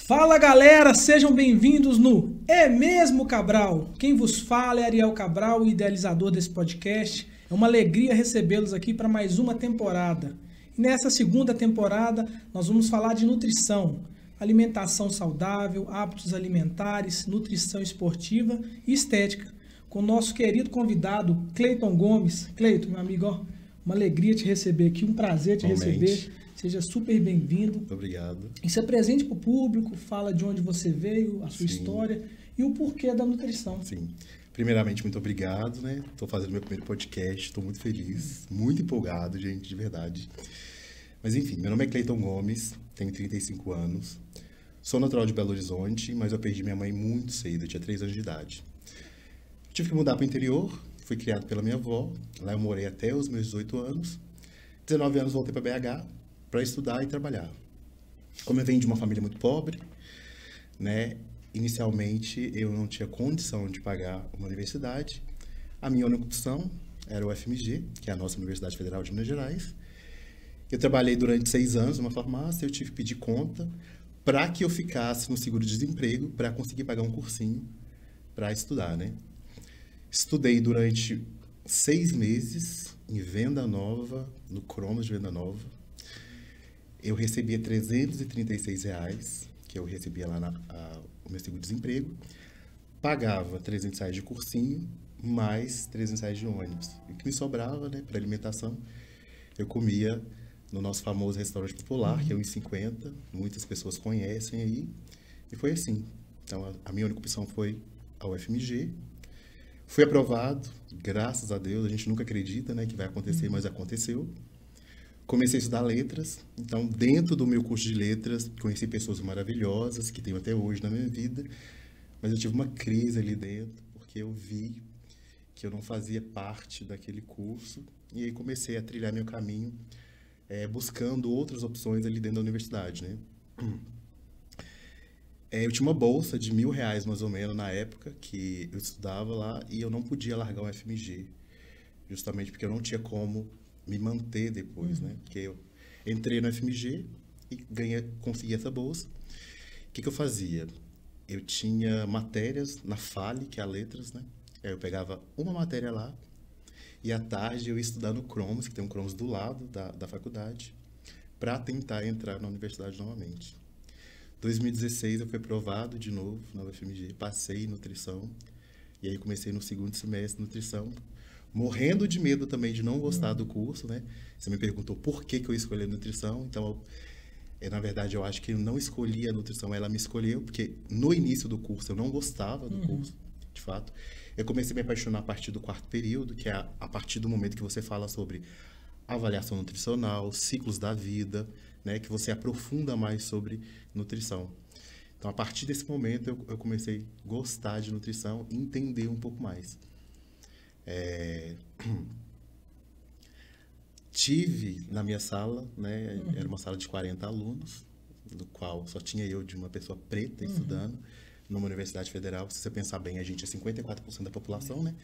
Fala galera, sejam bem-vindos no É Mesmo Cabral. Quem vos fala é Ariel Cabral, o idealizador desse podcast. É uma alegria recebê-los aqui para mais uma temporada. E nessa segunda temporada nós vamos falar de nutrição, alimentação saudável, hábitos alimentares, nutrição esportiva e estética, com o nosso querido convidado Cleiton Gomes. Cleiton, meu amigo, ó, uma alegria te receber aqui, um prazer te receber. Seja super bem-vindo. Muito obrigado. E se apresente para o público, fala de onde você veio, a sua história e o porquê da nutrição. Sim. Primeiramente, muito obrigado, né? Estou fazendo meu primeiro podcast, estou muito feliz, muito empolgado, gente, de verdade. Mas enfim, meu nome é Cleiton Gomes, tenho 35 anos, sou natural de Belo Horizonte, mas eu perdi minha mãe muito cedo, eu tinha 3 anos de idade. Tive que mudar para o interior, fui criado pela minha avó, lá eu morei até os meus 18 anos. 19 anos voltei para BH, para estudar e trabalhar. Como eu venho de uma família muito pobre, né, inicialmente eu não tinha condição de pagar uma universidade. A minha única opção era o FMG, que é a nossa Universidade Federal de Minas Gerais. Eu trabalhei durante 6 anos numa farmácia, eu tive que pedir conta para que eu ficasse no seguro-desemprego para conseguir pagar um cursinho para estudar, né? Estudei durante 6 meses em Venda Nova, no Cronos de Venda Nova. Eu recebia R$336, que eu recebia lá o meu seguro-desemprego. Pagava R$300 de cursinho, mais R$300 de ônibus. E o que me sobrava, né, para alimentação, eu comia no nosso famoso restaurante popular, que é o 1,50. Muitas pessoas conhecem aí. E foi assim. Então, a minha única opção foi a UFMG. Fui aprovado, graças a Deus. A gente nunca acredita, né, que vai acontecer, mas aconteceu. Comecei a estudar letras, então dentro do meu curso de letras, conheci pessoas maravilhosas, que tenho até hoje na minha vida, mas eu tive uma crise ali dentro, porque eu vi que eu não fazia parte daquele curso, e aí comecei a trilhar meu caminho, buscando outras opções ali dentro da universidade, né? Eu tinha uma bolsa de R$1.000, mais ou menos, na época, que eu estudava lá, e eu não podia largar o FMG, justamente porque eu não tinha como me manter depois, né? Porque eu entrei no FMG e consegui essa bolsa. O que eu fazia? Eu tinha matérias na FALE, que é a Letras, né? Aí eu pegava uma matéria lá e à tarde eu ia estudar no Cronos, que tem um Cronos do lado da faculdade, para tentar entrar na universidade novamente. Em 2016 eu fui aprovado de novo na UFMG, passei em nutrição e aí comecei no segundo semestre de nutrição, morrendo de medo também de não gostar do curso, né? Você me perguntou por que eu escolhi a nutrição, então, na verdade, eu acho que eu não escolhi a nutrição, ela me escolheu, porque no início do curso eu não gostava do curso, de fato. Eu comecei a me apaixonar a partir do 4º período, que é a partir do momento que você fala sobre avaliação nutricional, ciclos da vida, né? Que você aprofunda mais sobre nutrição. Então, a partir desse momento, eu comecei a gostar de nutrição e entender um pouco mais. Tive na minha sala, né, era uma sala de 40 alunos, no qual só tinha eu de uma pessoa preta estudando numa universidade federal. Se você pensar bem, a gente é 54% da população, né?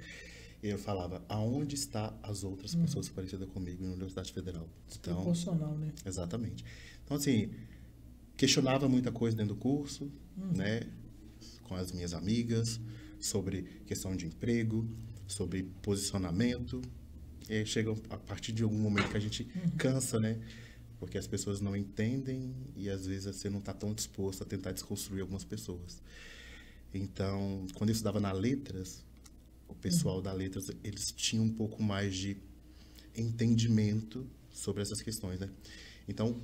E eu falava, aonde está as outras pessoas parecidas comigo na universidade federal? Então, proporcional, né? Exatamente. Então, assim, questionava muita coisa dentro do curso, né, com as minhas amigas, sobre questão de emprego, sobre posicionamento. E chega a partir de algum momento que a gente cansa, né? Porque as pessoas não entendem e às vezes você não está tão disposto a tentar desconstruir algumas pessoas. Então, quando eu estudava na Letras, o pessoal da Letras, eles tinham um pouco mais de entendimento sobre essas questões, né? Então,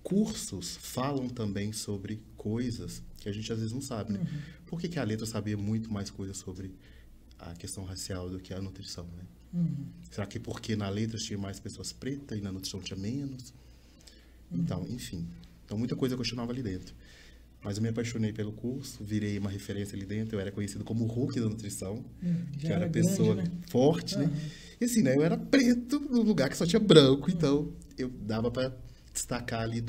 cursos falam também sobre coisas que a gente às vezes não sabe, né? Por que a Letras sabia muito mais coisas sobre a questão racial do que a nutrição, né? Será que porque na Letras tinha mais pessoas pretas e na nutrição tinha menos? Então, enfim. Então, muita coisa eu questionava ali dentro. Mas eu me apaixonei pelo curso, virei uma referência ali dentro. Eu era conhecido como o Hulk da nutrição, que era pessoa grande, né? Forte, né? E assim, né? Eu era preto num lugar que só tinha branco, então eu dava para destacar ali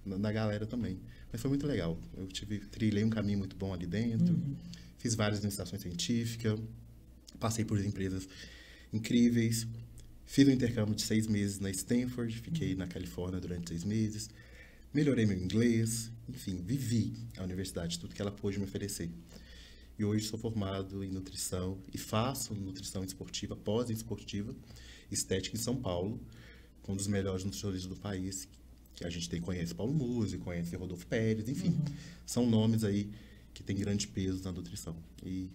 na galera também. Mas foi muito legal. Eu trilhei um caminho muito bom ali dentro, fiz várias iniciações científicas, passei por empresas incríveis, fiz um intercâmbio de 6 meses na Stanford, fiquei na Califórnia durante 6 meses, melhorei meu inglês, enfim, vivi a universidade, tudo que ela pôde me oferecer. E hoje sou formado em nutrição e faço nutrição esportiva, pós-esportiva, estética em São Paulo, com um dos melhores nutricionistas do país, que a gente conhece Paulo Musi, conhece Rodolfo Pérez, enfim, são nomes aí que têm grande peso na nutrição. E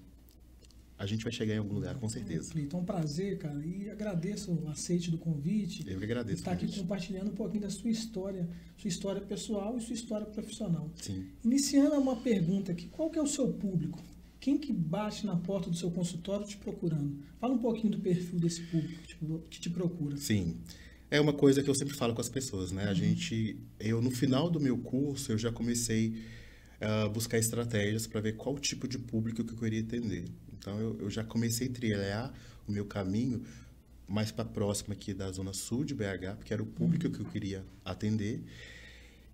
a gente vai chegar em algum lugar, com certeza. Cleiton, é um prazer, cara, e agradeço o aceite do convite. Eu que agradeço. Estar aqui compartilhando um pouquinho da sua história pessoal e sua história profissional. Sim. Iniciando uma pergunta aqui, qual que é o seu público? Quem que bate na porta do seu consultório te procurando? Fala um pouquinho do perfil desse público que te procura. Sim. É uma coisa que eu sempre falo com as pessoas, né? No final do meu curso, eu já comecei a buscar estratégias para ver qual tipo de público que eu queria atender. Então, eu já comecei a trilhar o meu caminho mais para próximo aqui da Zona Sul de BH, porque era o público que eu queria atender.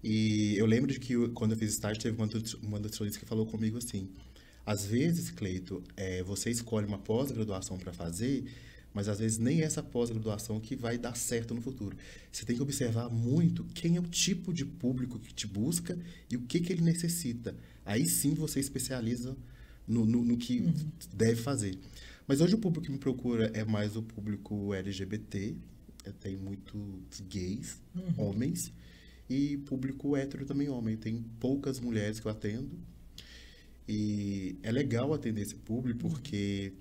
E eu lembro de que quando eu fiz estágio, teve uma nutricionista que falou comigo assim, às vezes, Cleito, você escolhe uma pós-graduação para fazer, mas às vezes nem essa pós-graduação que vai dar certo no futuro. Você tem que observar muito quem é o tipo de público que te busca e o que ele necessita. Aí sim você especializa no que deve fazer. Mas hoje o público que me procura é mais o público LGBT, tem muitos gays, homens, e público hétero também homem. Tem poucas mulheres que eu atendo. E é legal atender esse público porque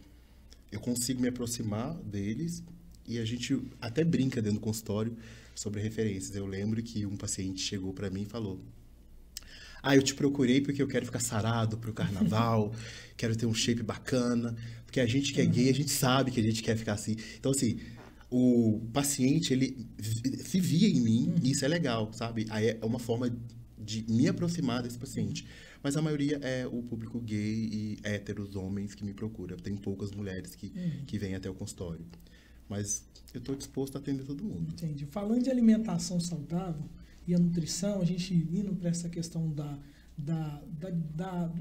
eu consigo me aproximar deles e a gente até brinca dentro do consultório sobre referências. Eu lembro que um paciente chegou para mim e falou: eu te procurei porque eu quero ficar sarado pro carnaval, quero ter um shape bacana, porque a gente que é gay, a gente sabe que a gente quer ficar assim. Então, assim, o paciente, ele se via em mim e isso é legal, sabe? Aí é uma forma de me aproximar desse paciente. Mas a maioria é o público gay e héteros, homens que me procura. Tem poucas mulheres que vêm até o consultório. Mas eu estou disposto a atender todo mundo. Entendi. Falando de alimentação saudável e a nutrição, a gente indo para essa questão do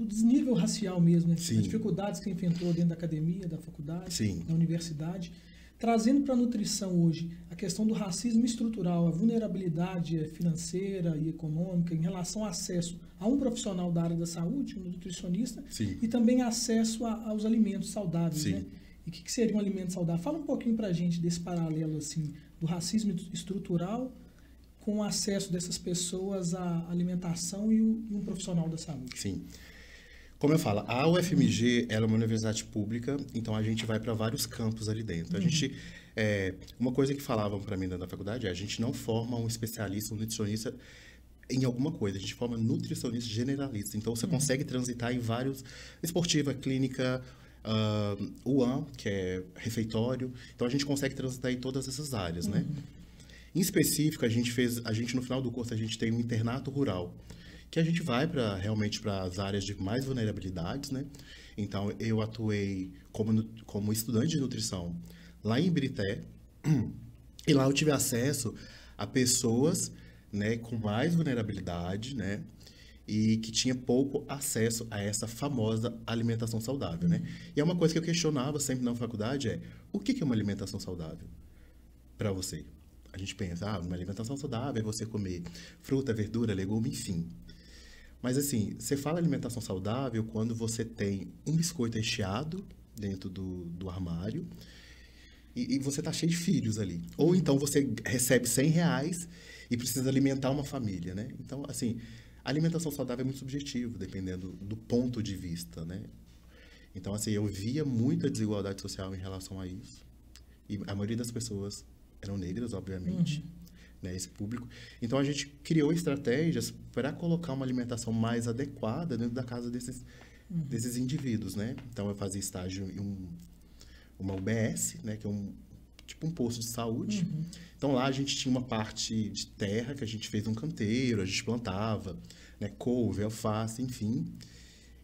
desnível racial mesmo, né? As dificuldades que enfrentou dentro da academia, da faculdade, da universidade. Trazendo para a nutrição hoje a questão do racismo estrutural, a vulnerabilidade financeira e econômica em relação ao acesso a um profissional da área da saúde, um nutricionista, e também acesso aos alimentos saudáveis, né? E o que seria um alimento saudável? Fala um pouquinho para a gente desse paralelo assim, do racismo estrutural com o acesso dessas pessoas à alimentação e um profissional da saúde. Sim. Como eu falo, a UFMG ela é uma universidade pública, então a gente vai para vários campos ali dentro. A gente, uma coisa que falavam para mim dentro da faculdade é a gente não forma um especialista, um nutricionista em alguma coisa, a gente forma nutricionista generalista. Então você consegue transitar em vários, esportiva, clínica, UAM, que é refeitório. Então a gente consegue transitar em todas essas áreas, né? Em específico, a gente no final do curso a gente tem um internato rural, que a gente vai realmente para as áreas de mais vulnerabilidades, né? Então, eu atuei como estudante de nutrição lá em Ibirité, e lá eu tive acesso a pessoas, né, com mais vulnerabilidade, né? E que tinha pouco acesso a essa famosa alimentação saudável, né? E é uma coisa que eu questionava sempre na faculdade, o que é uma alimentação saudável para você? A gente pensa, uma alimentação saudável é você comer fruta, verdura, legume, enfim. Mas assim, você fala alimentação saudável quando você tem um biscoito recheado dentro do armário e você tá cheio de filhos ali. Ou então você recebe R$100 e precisa alimentar uma família, né? Então, assim, a alimentação saudável é muito subjetivo, dependendo do ponto de vista, né? Então, assim, eu via muita desigualdade social em relação a isso. E a maioria das pessoas eram negras, obviamente. Né, esse público. Então, a gente criou estratégias para colocar uma alimentação mais adequada dentro da casa desses indivíduos, né? Então, eu fazia estágio em uma UBS, né, que é um posto de saúde. Então, lá a gente tinha uma parte de terra que a gente fez um canteiro, a gente plantava, né, couve, alface, enfim.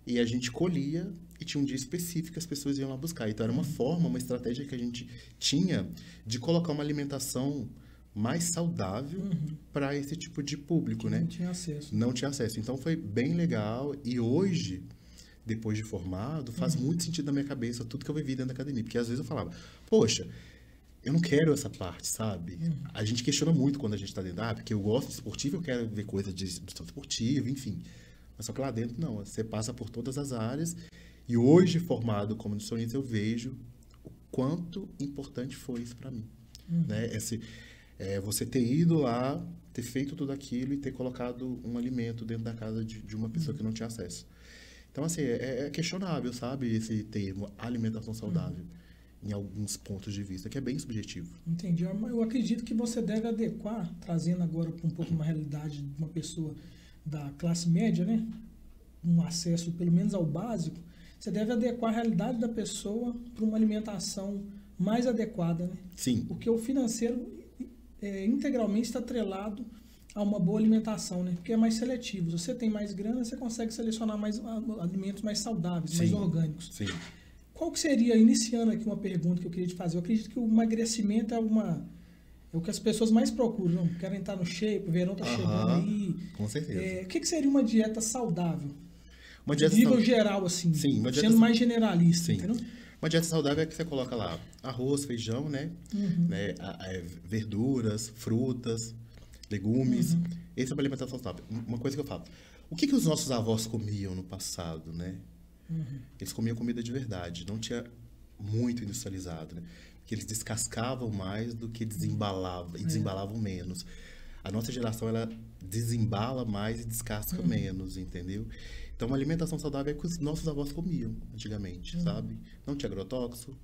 E a gente colhia e tinha um dia específico que as pessoas iam lá buscar. Então, era uma estratégia que a gente tinha de colocar uma alimentação mais saudável para esse tipo de público, né? Não tinha acesso. Não tinha acesso. Então, foi bem legal. E hoje, depois de formado, faz muito sentido na minha cabeça tudo que eu vivi dentro da academia. Porque às vezes eu falava, poxa, eu não quero essa parte, sabe? A gente questiona muito quando a gente tá dentro. Porque eu gosto de esportivo, eu quero ver coisa de esportivo, enfim. Mas só que lá dentro, não. Você passa por todas as áreas. E hoje, formado como nutricionista, eu vejo o quanto importante foi isso para mim. Né? Você ter ido lá, ter feito tudo aquilo e ter colocado um alimento dentro da casa de uma pessoa que não tinha acesso. Então, assim, é questionável, sabe, esse termo, alimentação saudável, em alguns pontos de vista, que é bem subjetivo. Entendi. Eu acredito que você deve adequar, trazendo agora um pouco uma realidade de uma pessoa da classe média, né? Um acesso, pelo menos, ao básico. Você deve adequar a realidade da pessoa para uma alimentação mais adequada, né? Sim. Porque o financeiro integralmente está atrelado a uma boa alimentação, né? Porque é mais seletivo. Se você tem mais grana, você consegue selecionar mais alimentos mais saudáveis, mais orgânicos. Sim. Qual que seria, iniciando aqui uma pergunta que eu queria te fazer, eu acredito que o emagrecimento é o que as pessoas mais procuram, não? Querem estar no shape, o verão está chegando aí. Com certeza. O que seria uma dieta saudável? Uma dieta nível geral, assim, sim, sendo mais generalista, sim. entendeu? Uma dieta saudável é que você coloca lá arroz, feijão, né? Verduras, frutas, legumes. Essa é uma alimentação saudável. Uma coisa que eu falo. O que os nossos avós comiam no passado, né? Eles comiam comida de verdade. Não tinha muito industrializado, né? Porque eles descascavam mais do que desembalavam. E desembalavam menos. A nossa geração, ela desembala mais e descasca menos, entendeu? Então, uma alimentação saudável é que os nossos avós comiam antigamente, sabe? Não tinha agrotóxico,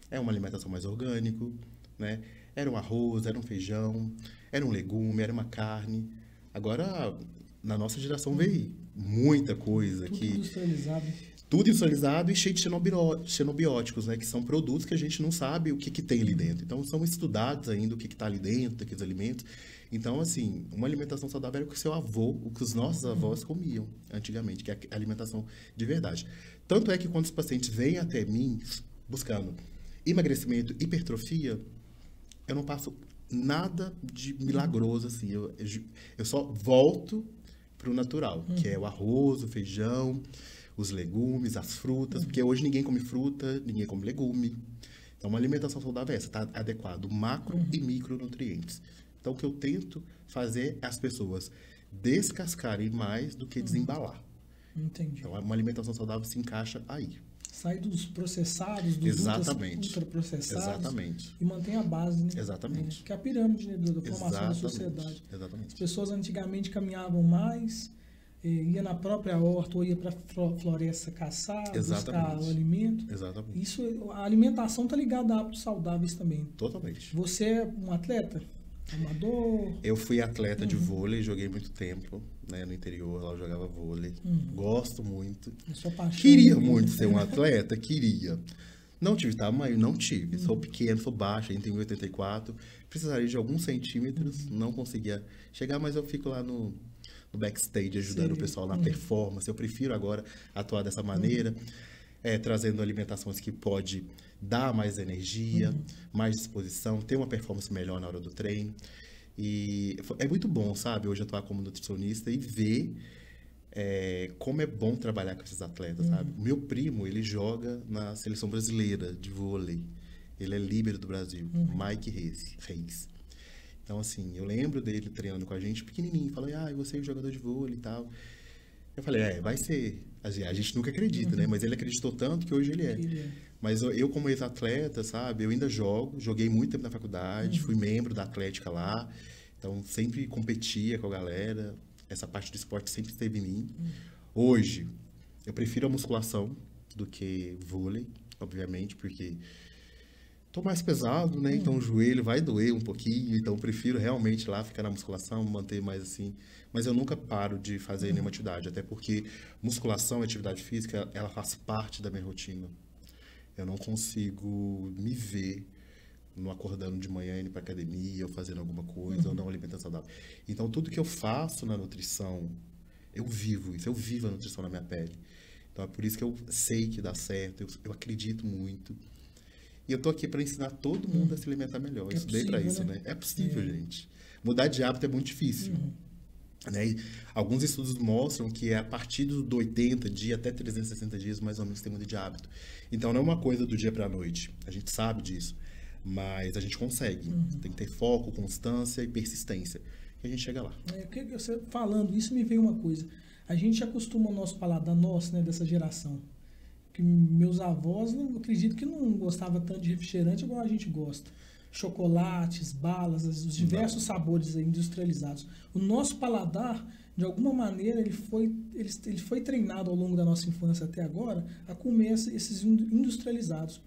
é uma alimentação mais orgânico, né? Era um arroz, era um feijão, era um legume, era uma carne. Agora, na nossa geração veio muita coisa Tudo que... industrializado. Tudo industrializado e cheio de xenobióticos, né? Que são produtos que a gente não sabe o que tem ali dentro. Então, são estudados ainda o que está ali dentro, daqueles alimentos. Então, assim, uma alimentação saudável era o que o seu avô, o que os nossos avós comiam antigamente, que é a alimentação de verdade. Tanto é que quando os pacientes vêm até mim buscando emagrecimento, hipertrofia, eu não passo nada de milagroso, assim. Eu só volto para o natural, que é o arroz, o feijão, os legumes, as frutas, porque hoje ninguém come fruta, ninguém come legume. Então, uma alimentação saudável é essa, está adequado macro e micronutrientes. Então, o que eu tento fazer é as pessoas descascarem mais do que desembalar. Entendi. Então, uma alimentação saudável se encaixa aí. Sai dos processados, dos ultraprocessados. Exatamente. E mantém a base, né? Exatamente. Que é a pirâmide, né, da formação da sociedade. Exatamente. As pessoas antigamente caminhavam mais, ia na própria horta ou ia para a floresta caçar, buscar o alimento. Exatamente. Isso, a alimentação está ligada a hábitos saudáveis também. Totalmente. Você é um atleta? Amador? Eu fui atleta de vôlei, joguei muito tempo, né, no interior, lá eu jogava vôlei. Gosto muito. Sua paixão, Queria muito ser um atleta, queria. Não tive tamanho, não tive. Sou pequeno, sou baixo, ainda tenho 1,84. Precisaria de alguns centímetros, não conseguia chegar, mas eu fico lá no backstage ajudando o pessoal na performance. Eu prefiro agora atuar dessa maneira, trazendo alimentações que pode dar mais energia, mais disposição, ter uma performance melhor na hora do treino. E é muito bom, sabe, hoje atuar como nutricionista e ver como é bom trabalhar com esses atletas, sabe? O meu primo, ele joga na seleção brasileira de vôlei. Ele é líbero do Brasil, Mike Reis. Então, assim, eu lembro dele treinando com a gente, pequenininho, falou, você é jogador de vôlei e tal. Eu falei, vai ser. A gente nunca acredita, né? Mas ele acreditou tanto que hoje ele é. Mas eu como ex-atleta, sabe? Eu ainda joguei muito tempo na faculdade, fui membro da Atlética lá. Então, sempre competia com a galera. Essa parte do esporte sempre esteve em mim. Hoje, eu prefiro a musculação do que vôlei, obviamente, porque tô mais pesado, né? Então o joelho vai doer um pouquinho, então eu prefiro realmente lá ficar na musculação, manter mais assim. Mas eu nunca paro de fazer nenhuma atividade, até porque musculação e atividade física, ela faz parte da minha rotina. Eu não consigo me ver no acordando de manhã, indo para academia, ou fazendo alguma coisa, ou não alimentando saudável. Então tudo que eu faço na nutrição, eu vivo isso, eu vivo a nutrição na minha pele. Então é por isso que eu sei que dá certo, eu acredito muito. E eu tô aqui para ensinar todo mundo a se alimentar melhor. Eu estudei para isso, né? É possível, gente. Mudar de hábito é muito difícil. Né? E alguns estudos mostram que é a partir do 80 dias até 360 dias, mais ou menos, tem muda de hábito. Então, não é uma coisa do dia para a noite. A gente sabe disso. Mas a gente consegue. Tem que ter foco, constância e persistência. E a gente chega lá. Você falando isso, me veio uma coisa. A gente acostuma o nosso paladar, nosso, né, dessa geração. Que meus avós, não acredito que não gostavam tanto de refrigerante igual a gente gosta. Chocolates, balas, os diversos sabores industrializados. O nosso paladar, de alguma maneira, ele foi treinado ao longo da nossa infância até agora a comer esses industrializados.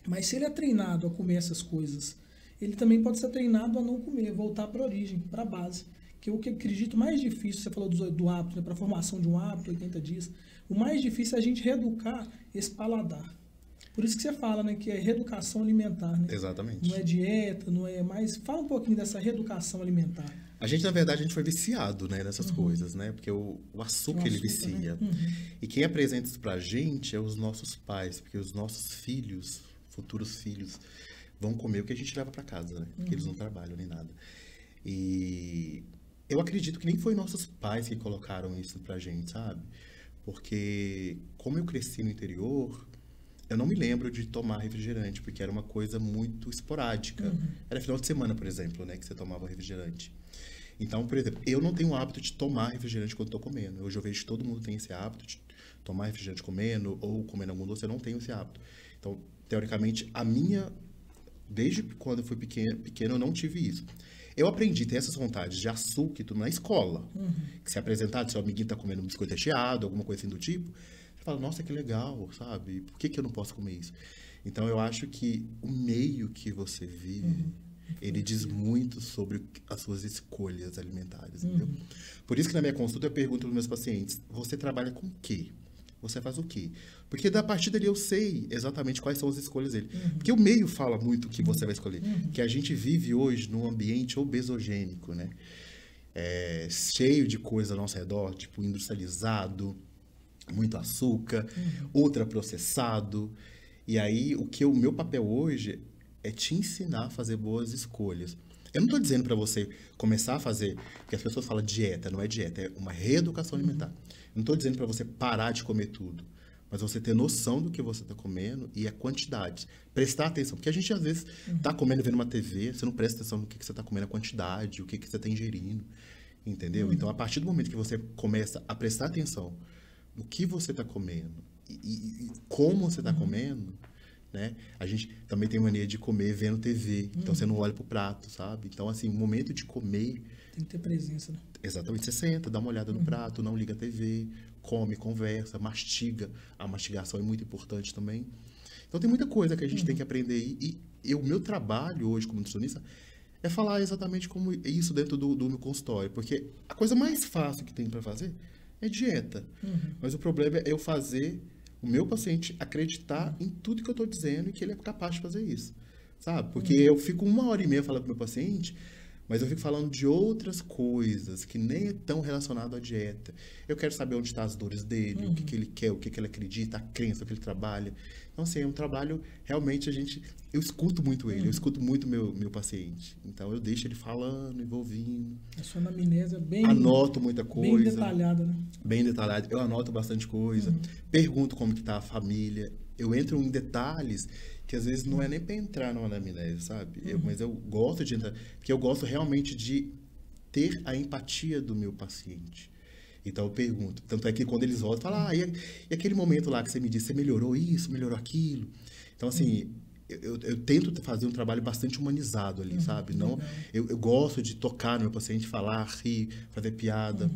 Mas se ele é treinado a comer essas coisas, ele também pode ser treinado a não comer, voltar para a origem, para a base. Que o que eu acredito mais difícil, você falou do hábito, né, para a formação de um hábito, 80 dias, o mais difícil é a gente reeducar esse paladar. Por isso que você fala, né, que é reeducação alimentar. Né? Exatamente. Não é dieta, não é mais... Fala um pouquinho dessa reeducação alimentar. A gente, na verdade, a gente foi viciado, né, nessas coisas, né? Porque o açúcar, ele vicia. Né? E quem apresenta isso pra gente é os nossos pais, porque os nossos filhos, futuros filhos, vão comer o que a gente leva para casa, né? Porque eles não trabalham nem nada. E eu acredito que nem foi nossos pais que colocaram isso pra gente, sabe? Porque como eu cresci no interior, eu não me lembro de tomar refrigerante, porque era uma coisa muito esporádica. Era final de semana, por exemplo, né, que você tomava refrigerante. Então, por exemplo, eu não tenho o hábito de tomar refrigerante quando estou comendo. Hoje eu vejo que todo mundo tem esse hábito de tomar refrigerante comendo ou comendo algum doce, eu não tenho esse hábito. Então, teoricamente, desde quando eu fui pequeno, eu não tive isso. Eu aprendi a ter essas vontades de açúcar e tudo na escola. Que se apresentar, seu amiguinho está comendo um biscoito recheado, alguma coisa assim do tipo, você fala, nossa, que legal, sabe? Por que eu não posso comer isso? Então, eu acho que o meio que você vive, ele diz muito sobre as suas escolhas alimentares, entendeu? Por isso que na minha consulta eu pergunto para os meus pacientes, você trabalha com o quê? Você faz o quê? Porque da partir dali eu sei exatamente quais são as escolhas dele. Porque o meio fala muito o que você vai escolher. Que a gente vive hoje num ambiente obesogênico, né? Cheio de coisa ao nosso redor, tipo industrializado, muito açúcar, ultraprocessado. E aí, o meu papel hoje é te ensinar a fazer boas escolhas. Eu não estou dizendo para você começar a fazer, porque as pessoas falam dieta, não é dieta, é uma reeducação alimentar. Não estou dizendo para você parar de comer tudo, mas você ter noção do que você está comendo e a quantidade. Prestar atenção, porque a gente às vezes está comendo, vendo uma TV, você não presta atenção no que você está comendo, a quantidade, o que você está ingerindo, entendeu? Então, a partir do momento que você começa a prestar atenção no que você está comendo e como você está comendo, né? A gente também tem mania de comer vendo TV, então você não olha pro prato, sabe? Então, assim, o momento de comer... Tem que ter presença, né? Exatamente, você senta, dá uma olhada no prato, não liga a TV, come, conversa, mastiga. A mastigação é muito importante também. Então, tem muita coisa que a gente tem que aprender. E o meu trabalho hoje como nutricionista é falar exatamente como isso dentro do meu consultório, porque a coisa mais fácil que tem para fazer é dieta. Mas o problema é eu fazer o meu paciente acreditar em tudo que eu estou dizendo e que ele é capaz de fazer isso, sabe? Porque eu fico 1h30 falando para o meu paciente, mas eu fico falando de outras coisas que nem é tão relacionado à dieta. Eu quero saber onde estão as dores dele, o que ele quer, o que ele acredita, a crença que ele trabalha. Então, assim, é um trabalho, realmente, eu escuto muito ele, eu escuto muito meu paciente. Então, eu deixo ele falando, envolvendo. A sua anamnese é bem... Anoto muita coisa. Bem detalhada, né? Bem detalhada. Eu anoto bastante coisa. Pergunto como que tá a família. Eu entro em detalhes que às vezes não é nem para entrar numa anamnese, sabe? Mas eu gosto de entrar, porque eu gosto realmente de ter a empatia do meu paciente. Então eu pergunto. Tanto é que quando eles voltam, falam, e aquele momento lá que você me disse, você melhorou isso, melhorou aquilo? Então, assim, eu tento fazer um trabalho bastante humanizado ali, sabe? Não, eu gosto de tocar no meu paciente, falar, rir, fazer piada.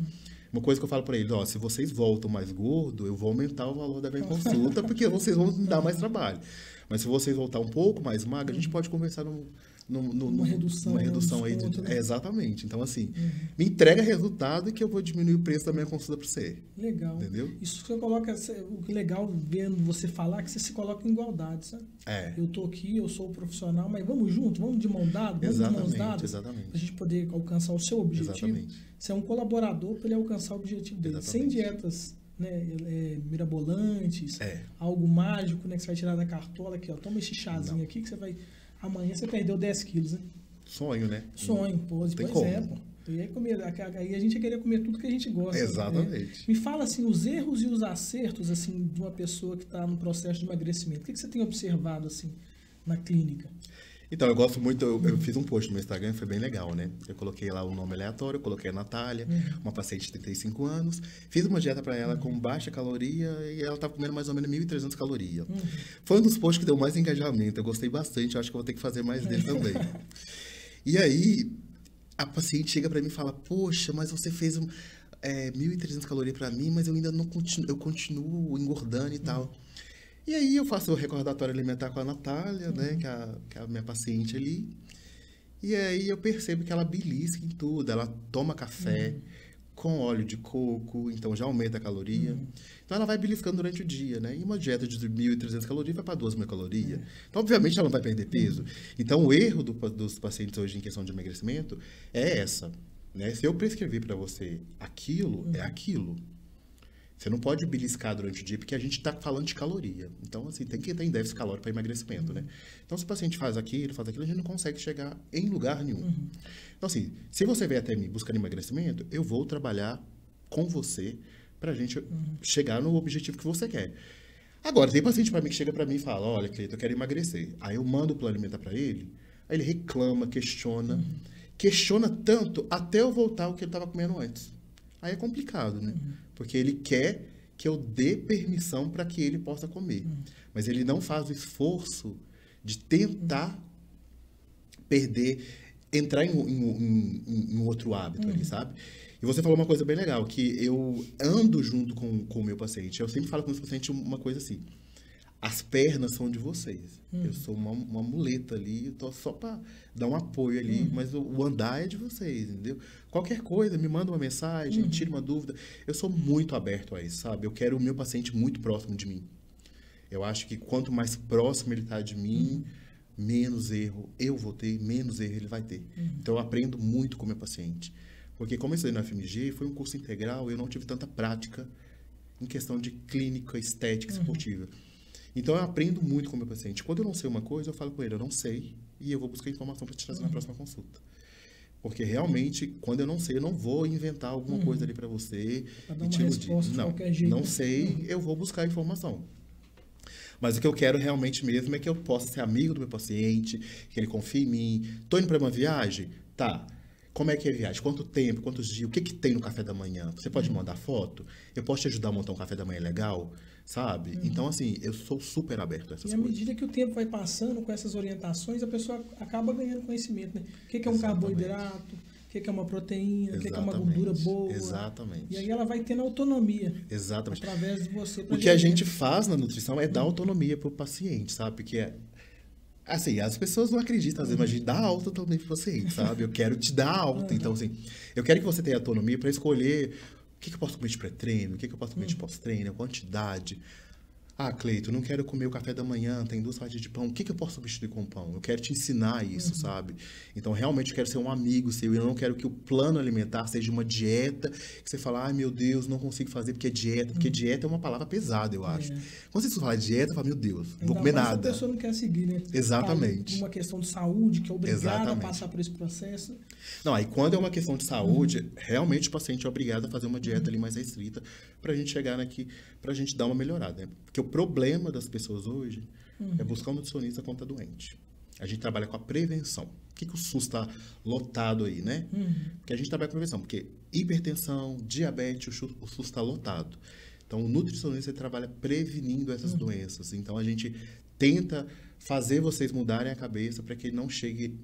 Uma coisa que eu falo para eles, se vocês voltam mais gordo, eu vou aumentar o valor da minha consulta, porque vocês vão me dar mais trabalho. Mas se vocês voltar um pouco mais magro, a gente pode conversar uma redução aí. Desconto, né? Exatamente. Então, assim, me entrega resultado que eu vou diminuir o preço da minha consulta para você. Legal. Entendeu? Isso que você coloca, o legal vendo você falar, que você se coloca em igualdade, sabe? Eu tô aqui, eu sou o profissional, mas vamos junto, vamos de mão dada, vamos de mãos dadas, exatamente. pra gente poder alcançar o seu objetivo. Exatamente. Você é um colaborador para ele alcançar o objetivo dele. Exatamente. Sem dietas, né, mirabolantes, algo mágico, né, que você vai tirar da cartola, aqui, ó, toma esse chazinho aqui que você vai... Amanhã você perdeu 10 quilos, né? Sonho, né? Sonho, pois é, pô. Aí a gente ia querer comer tudo que a gente gosta. Exatamente. Né? Me fala, assim, os erros e os acertos, assim, de uma pessoa que está no processo de emagrecimento. O que você tem observado, assim, na clínica? Então, eu gosto muito, eu fiz um post no meu Instagram, foi bem legal, né? Eu coloquei lá um nome aleatório, eu coloquei a Natália, uma paciente de 35 anos, fiz uma dieta para ela com baixa caloria e ela estava comendo mais ou menos 1.300 calorias. Foi um dos posts que deu mais engajamento, eu gostei bastante, eu acho que eu vou ter que fazer mais dele também. E aí, a paciente chega para mim e fala, poxa, mas você fez 1.300 calorias para mim, mas eu ainda não eu continuo engordando e tal. E aí eu faço o recordatório alimentar com a Natália, né, que é a minha paciente ali. E aí eu percebo que ela belisca em tudo. Ela toma café com óleo de coco, então já aumenta a caloria. Então ela vai beliscando durante o dia, né? E uma dieta de 1.300 calorias vai para 2.000 calorias. Então, obviamente, ela não vai perder peso. Então, o erro dos pacientes hoje em questão de emagrecimento é essa, né? Se eu prescrever para você aquilo, é aquilo. Você não pode beliscar durante o dia, porque a gente está falando de caloria. Então, assim, tem que estar em déficit calórico para emagrecimento, né? Então, se o paciente faz aquilo, a gente não consegue chegar em lugar nenhum. Então, assim, se você vier até mim buscando emagrecimento, eu vou trabalhar com você para a gente chegar no objetivo que você quer. Agora, tem paciente para mim que chega para mim e fala, olha, Cleiton, eu quero emagrecer. Aí eu mando o plano alimentar para ele, aí ele reclama, questiona tanto até eu voltar ao que ele estava comendo antes. Aí é complicado, né? Porque ele quer que eu dê permissão para que ele possa comer. Mas ele não faz o esforço de tentar entrar em outro hábito ali, sabe? E você falou uma coisa bem legal, que eu ando junto com o meu paciente. Eu sempre falo com os pacientes uma coisa assim, as pernas são de vocês. Eu sou uma muleta ali, eu tô só para dar um apoio ali, mas o andar é de vocês, entendeu? Qualquer coisa, me manda uma mensagem, tira uma dúvida. Eu sou muito aberto a isso, sabe? Eu quero o meu paciente muito próximo de mim. Eu acho que quanto mais próximo ele está de mim, menos erro eu vou ter, menos erro ele vai ter. Então, eu aprendo muito com o meu paciente. Porque como eu estudei na FMG, foi um curso integral, eu não tive tanta prática em questão de clínica, estética, esportiva. Então, eu aprendo muito com o meu paciente. Quando eu não sei uma coisa, eu falo com ele, eu não sei, e eu vou buscar informação para te trazer na próxima consulta. Porque, realmente, quando eu não sei, eu não vou inventar alguma coisa ali para você e te iludir. Não sei, eu vou buscar informação. Mas o que eu quero realmente mesmo é que eu possa ser amigo do meu paciente, que ele confie em mim. Tô indo para uma viagem? Tá. Como é que é a viagem? Quanto tempo? Quantos dias? O que tem no café da manhã? Você pode me mandar foto? Eu posso te ajudar a montar um café da manhã legal? Sabe? Então, assim, eu sou super aberto a essas coisas. E à medida que o tempo vai passando com essas orientações, a pessoa acaba ganhando conhecimento, né? O que é um carboidrato? O que é uma proteína? O que é uma gordura boa? Exatamente. E aí ela vai tendo autonomia. Exatamente. Através de você. O que a gente faz na nutrição é dar autonomia para o paciente, sabe? Porque assim, as pessoas não acreditam, às vezes, mas a gente dá alta também para o paciente, sabe? Eu quero te dar alta. Então, assim, eu quero que você tenha autonomia para escolher o que eu posso comer de pré-treino, o que eu posso comer de pós-treino, a quantidade. Ah, Cleiton, não quero comer o café da manhã, tem 2 fatias de pão. O que eu posso substituir com pão? Eu quero te ensinar isso, sabe? Então, realmente, eu quero ser um amigo seu. Eu não quero que o plano alimentar seja uma dieta que você fala, ai, meu Deus, não consigo fazer porque é dieta. Porque dieta é uma palavra pesada, eu acho. Quando você fala dieta, eu falo, meu Deus, não vou comer nada. A pessoa não quer seguir, né? Exatamente. Uma questão de saúde, que é obrigada a passar por esse processo. Não, aí quando é uma questão de saúde, realmente o paciente é obrigado a fazer uma dieta ali mais restrita pra gente chegar aqui, pra gente dar uma melhorada, né? Porque o problema das pessoas hoje é buscar um nutricionista quando tá doente. A gente trabalha com a prevenção. Por que o SUS está lotado aí, né? Porque a gente trabalha com a prevenção. Porque hipertensão, diabetes, o SUS está lotado. Então, o nutricionista trabalha prevenindo essas doenças. Então, a gente tenta fazer vocês mudarem a cabeça para que não chegue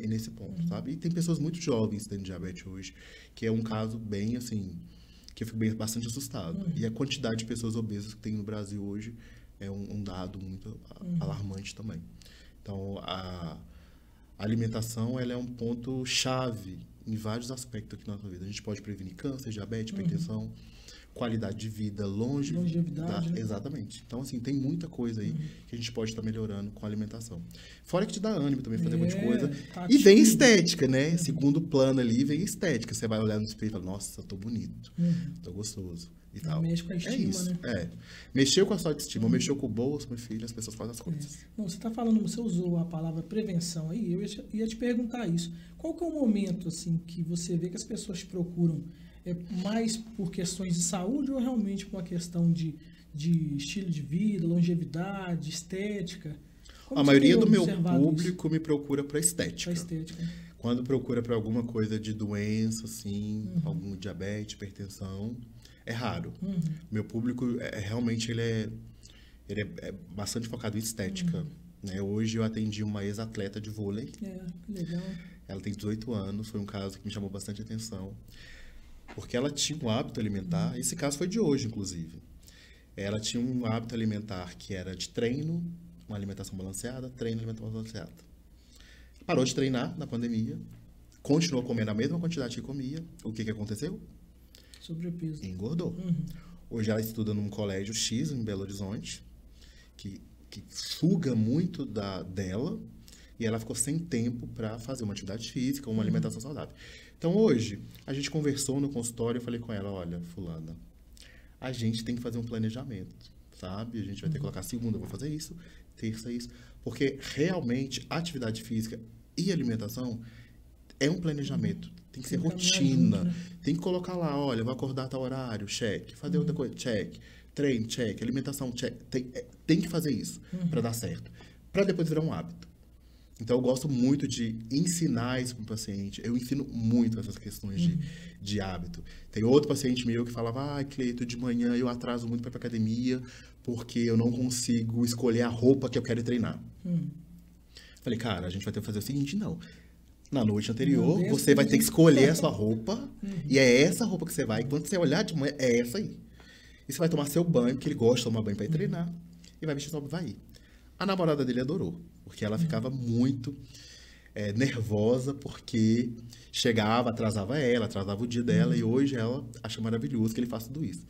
nesse ponto, sabe? E tem pessoas muito jovens tendo diabetes hoje, que é um caso bem, assim, que eu fico bastante assustado. E a quantidade de pessoas obesas que tem no Brasil hoje é um dado muito alarmante também. Então, a alimentação, ela é um ponto chave em vários aspectos aqui na nossa vida. A gente pode prevenir câncer, diabetes, hipertensão, qualidade de vida, longevidade, né? Exatamente. Então, assim, tem muita coisa aí que a gente pode estar melhorando com a alimentação. Fora que te dá ânimo também fazer um monte de coisa. E vem estética, né? Segundo plano ali, vem estética. Você vai olhar no espelho e fala, nossa, tô bonito, tô gostoso e tal. Mexe com a estima, né? Mexeu com a sua autoestima, mexeu com o bolso, meu filho, as pessoas fazem as coisas. Não, você tá falando, você usou a palavra prevenção aí, eu ia te perguntar isso. Qual que é o momento, assim, que você vê que as pessoas te procuram? É mais por questões de saúde ou realmente por uma questão de estilo de vida, longevidade, estética? Como A você maioria tem do meu observado público me procura para Pra estética. estética. Quando procura para alguma coisa de doença, assim, algum diabetes, hipertensão, é raro. Meu público realmente ele é bastante focado em estética. Né? Hoje eu atendi uma ex-atleta de vôlei. Que legal. Ela tem 18 anos, foi um caso que me chamou bastante atenção. Porque ela tinha um hábito alimentar, esse caso foi de hoje, inclusive. Ela tinha um hábito alimentar que era de treino, uma alimentação balanceada, treino, alimentação balanceada. Parou de treinar na pandemia, continuou comendo a mesma quantidade que comia. O que aconteceu? Sobrepeso. Engordou. Hoje ela estuda num colégio X em Belo Horizonte, que suga muito dela, e ela ficou sem tempo para fazer uma atividade física, uma alimentação saudável. Então hoje, a gente conversou no consultório, eu falei com ela, olha, fulana, a gente tem que fazer um planejamento, sabe? A gente vai ter que colocar segunda, eu vou fazer isso, terça isso, porque realmente atividade física e alimentação é um planejamento, tem que ser rotina, junto, né? tem que colocar lá, olha, vou acordar a tal horário, check, fazer outra coisa, check, treino, check, alimentação, check, tem que fazer isso para dar certo, para depois virar um hábito. Então, eu gosto muito de ensinar isso para o paciente. Eu ensino muito essas questões de hábito. Tem outro paciente meu que falava, Cleito, de manhã eu atraso muito para ir para academia porque eu não consigo escolher a roupa que eu quero treinar. Falei, cara, a gente vai ter que fazer o seguinte, não. Na noite anterior, você vai ter que escolher a sua roupa e é essa roupa que você vai. Quando você olhar de manhã, é essa aí. E você vai tomar seu banho, porque ele gosta de tomar banho para ir treinar, e vai vestir sua roupa e vai ir. A namorada dele adorou, porque ela ficava muito nervosa, porque chegava, atrasava o dia dela, e hoje ela acha maravilhoso que ele faça tudo isso.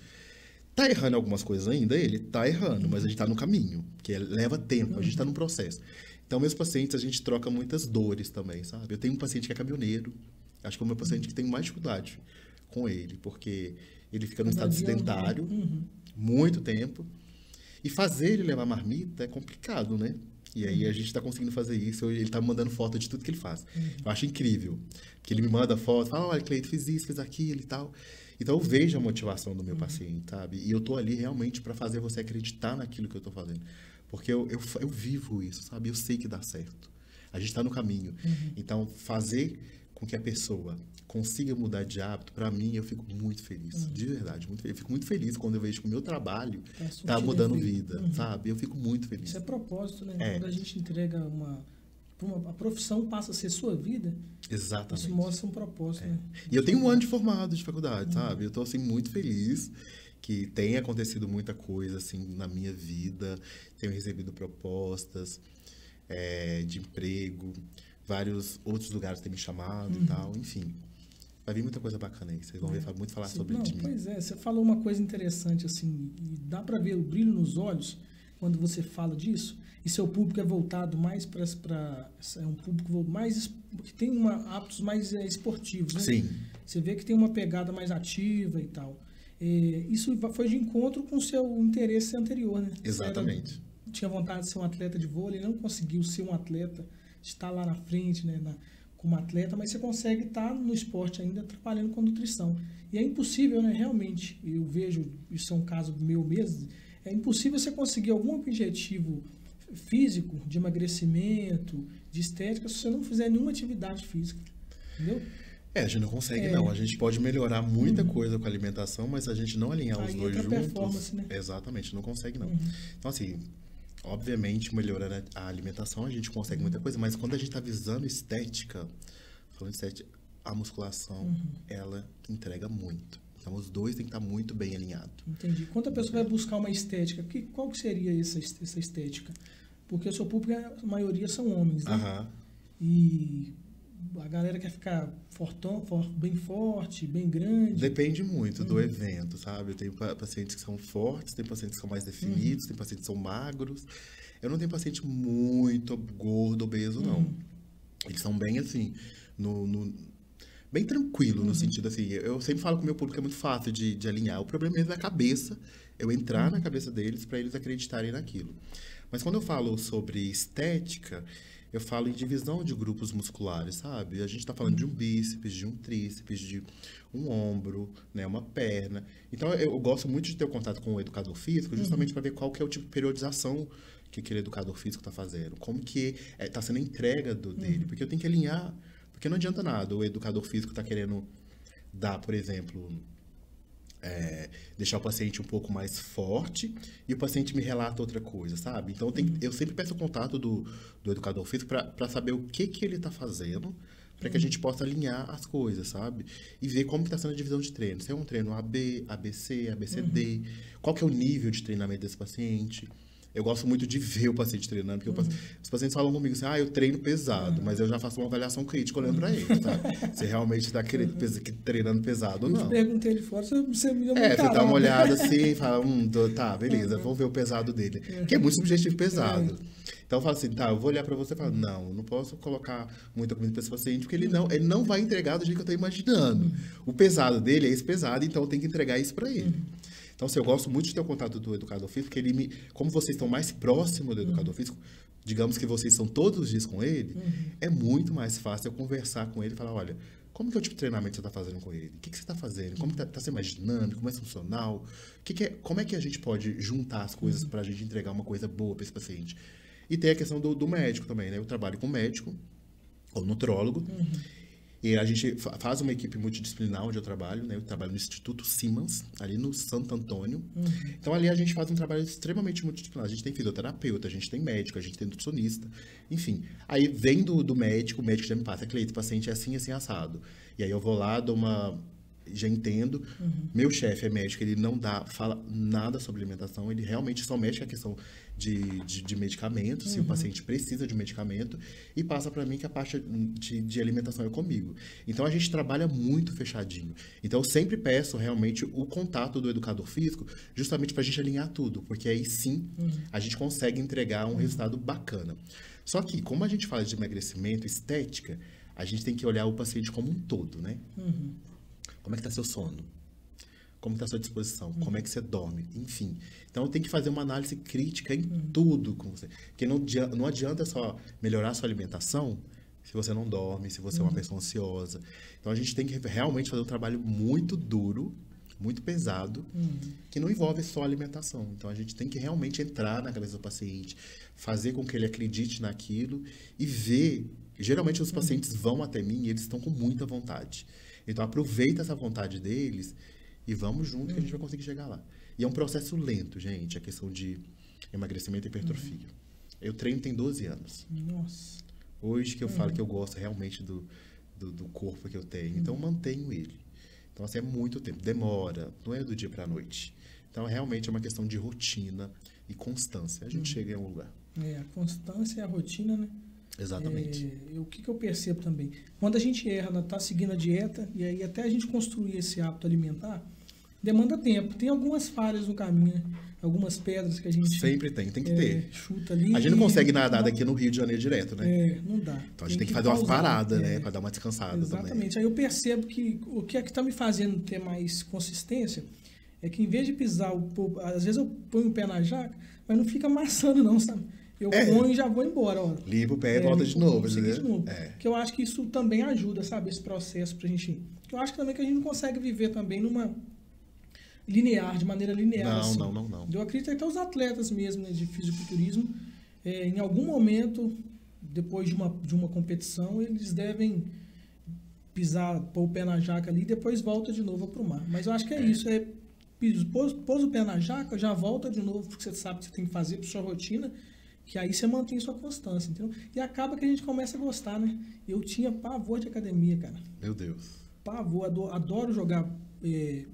Tá errando algumas coisas ainda? Ele tá errando, mas a gente tá no caminho, que leva tempo, a gente tá num processo. Então, meus pacientes, a gente troca muitas dores também, sabe? Eu tenho um paciente que é caminhoneiro, acho que é o meu paciente que tem mais dificuldade com ele, porque ele fica num estado sedentário, muito tempo, e fazer ele levar marmita é complicado, né? E aí a gente está conseguindo fazer isso, ele está me mandando foto de tudo que ele faz. Eu acho incrível, porque ele me manda foto, fala, olha, Cleito, fiz isso, fiz aquilo e tal. Então eu vejo a motivação do meu paciente, sabe? E eu tô ali realmente para fazer você acreditar naquilo que eu tô fazendo. Porque eu vivo isso, sabe? Eu sei que dá certo. A gente está no caminho. Então, fazer com que a pessoa consiga mudar de hábito, para mim, eu fico muito feliz. De verdade, muito feliz. Eu fico muito feliz quando eu vejo que o meu trabalho tá mudando vida, sabe? Eu fico muito feliz. Isso é propósito, né? Quando a gente entrega a profissão passa a ser sua vida, Exatamente. isso mostra um propósito, né? E eu tenho um ano de formado de faculdade, sabe? Eu tô, assim, muito feliz que tenha acontecido muita coisa, assim, na minha vida. Tenho recebido propostas de emprego, vários outros lugares têm me chamado e tal, enfim. Vai vir muita coisa bacana aí, vocês vão ver muito falar sobre de mim. Pois é, você falou uma coisa interessante, assim, e dá para ver o brilho nos olhos quando você fala disso, e seu público é voltado mais para é um público mais que tem hábitos mais esportivos, né? Sim. Você vê que tem uma pegada mais ativa e tal. Isso foi de encontro com o seu interesse anterior, né? Exatamente. Tinha vontade de ser um atleta de vôlei, não conseguiu ser um atleta, estar lá na frente, né, como atleta, mas você consegue estar no esporte ainda trabalhando com nutrição. E é impossível, né, realmente, eu vejo, isso é um caso meu mesmo, é impossível você conseguir algum objetivo físico, de emagrecimento, de estética, se você não fizer nenhuma atividade física, entendeu? A gente não consegue, não. A gente pode melhorar muita coisa com a alimentação, mas a gente não alinhar os dois juntos... performance, né? Exatamente, não consegue, não. Então, assim, obviamente, melhorando a alimentação, a gente consegue muita coisa, mas quando a gente está visando estética, falando de estética, a musculação, ela entrega muito. Então, os dois têm que estar muito bem alinhados. Entendi. Quando a pessoa vai buscar uma estética, qual que seria essa estética? Porque o seu público, a maioria são homens, né? E a galera quer ficar bem forte, bem grande. Depende muito do evento, sabe? Eu tenho pacientes que são fortes, tem pacientes que são mais definidos, tem pacientes que são magros. Eu não tenho paciente muito gordo, obeso, não. Eles são bem assim, bem tranquilo, no sentido assim, eu sempre falo que o meu público é muito fácil de alinhar. O problema mesmo é a cabeça, eu entrar na cabeça deles para eles acreditarem naquilo. Mas quando eu falo sobre estética, eu falo em divisão de grupos musculares, sabe? A gente está falando de um bíceps, de um tríceps, de um ombro, né? Uma perna. Então, eu gosto muito de ter o contato com o educador físico, justamente para ver qual que é o tipo de periodização que aquele educador físico está fazendo. Como que está sendo a entrega dele. Porque eu tenho que alinhar. Porque não adianta nada o educador físico está querendo dar, por exemplo... deixar o paciente um pouco mais forte e o paciente me relata outra coisa, sabe? Então, eu sempre peço o contato do educador físico para saber o que ele está fazendo, para que a gente possa alinhar as coisas, sabe? E ver como está sendo a divisão de treino. Se é um treino AB, ABC, ABCD, qual que é o nível de treinamento desse paciente. Eu gosto muito de ver o paciente treinando, porque os pacientes falam comigo assim, eu treino pesado, mas eu já faço uma avaliação crítica olhando para ele, tá? Se realmente está treinando pesado ou não. Eu te perguntei ele fora, você me deu você dá uma olhada assim e fala, tá, beleza, vamos ver o pesado dele. Que é muito subjetivo pesado. Então eu falo assim, eu vou olhar para você e falo, não posso colocar muita comida para esse paciente, porque ele não vai entregar do jeito que eu estou imaginando. O pesado dele é esse pesado, então eu tenho que entregar isso para ele. Então, eu gosto muito de ter o contato do educador físico, porque como vocês estão mais próximos do educador físico, digamos que vocês são todos os dias com ele, é muito mais fácil eu conversar com ele e falar, olha, como que é o tipo de treinamento que você está fazendo com ele? O que você está fazendo? Como está sendo mais dinâmico, mais funcional? Como é que a gente pode juntar as coisas para a gente entregar uma coisa boa para esse paciente? E tem a questão do médico também, né? Eu trabalho com médico, ou nutrólogo, e a gente faz uma equipe multidisciplinar onde eu trabalho, né? Eu trabalho no Instituto Siemens, ali no Santo Antônio. Então, ali a gente faz um trabalho extremamente multidisciplinar. A gente tem fisioterapeuta, a gente tem médico, a gente tem nutricionista, enfim. Aí, vem do médico, o médico já me passa, Cleito, o paciente é assim, assim, assado. E aí, eu vou lá, já entendo. Meu chefe é médico, ele não fala nada sobre alimentação, ele realmente só mexe com a questão de medicamentos, se o paciente precisa de medicamento, e passa para mim que a parte de alimentação é comigo. Então, a gente trabalha muito fechadinho. Então, eu sempre peço realmente o contato do educador físico, justamente para a gente alinhar tudo, porque aí sim a gente consegue entregar um resultado bacana. Só que, como a gente fala de emagrecimento, estética, a gente tem que olhar o paciente como um todo, né? Como é que está seu sono? Como está a sua disposição? Como é que você dorme? Enfim. Então, tem que fazer uma análise crítica em tudo com você. Porque não adianta só melhorar a sua alimentação se você não dorme, se você é uma pessoa ansiosa. Então, a gente tem que realmente fazer um trabalho muito duro, muito pesado, que não envolve só alimentação. Então, a gente tem que realmente entrar na cabeça do paciente, fazer com que ele acredite naquilo e ver... Geralmente, os pacientes vão até mim e eles estão com muita vontade. Então, aproveita essa vontade deles e vamos junto que a gente vai conseguir chegar lá. E é um processo lento, gente, a questão de emagrecimento e hipertrofia. Eu treino tem 12 anos. Nossa. Hoje que eu falo que eu gosto realmente do corpo que eu tenho. Então, eu mantenho ele. Então, assim, é muito tempo. Demora, não é do dia para a noite. Então, realmente é uma questão de rotina e constância. A gente chega em algum lugar. A constância e a rotina, né? Exatamente. O que eu percebo também? Quando a gente erra, tá seguindo a dieta, e aí até a gente construir esse hábito alimentar, demanda tempo. Tem algumas falhas no caminho, né? Algumas pedras que a gente... Sempre tem que ter. Chuta ali. A gente não consegue nadar daqui no Rio de Janeiro direto, né? Não dá. Então a gente tem que fazer umas paradas, né? Para dar uma descansada também. Exatamente. Aí eu percebo que o que é que está me fazendo ter mais consistência é que em vez de pisar, às vezes eu ponho o pé na jaca, mas não fica amassando não, sabe? Eu ponho e já vou embora, ó. Limpa o pé e volta de novo, né? De novo. Que eu acho que isso também ajuda, sabe? Esse processo pra gente... Eu acho que também que a gente não consegue viver também numa de maneira linear. Não, assim. não. Eu acredito até os atletas mesmo, né, de fisiculturismo, em algum momento, depois de uma competição, eles devem pôr o pé na jaca ali e depois volta de novo pro mar. Mas eu acho que é isso, pôs o pé na jaca, já volta de novo, porque você sabe que você tem que fazer pra sua rotina, que aí você mantém sua constância, entendeu? E acaba que a gente começa a gostar, né? Eu tinha pavor de academia, cara. Meu Deus. Pavor, adoro jogar,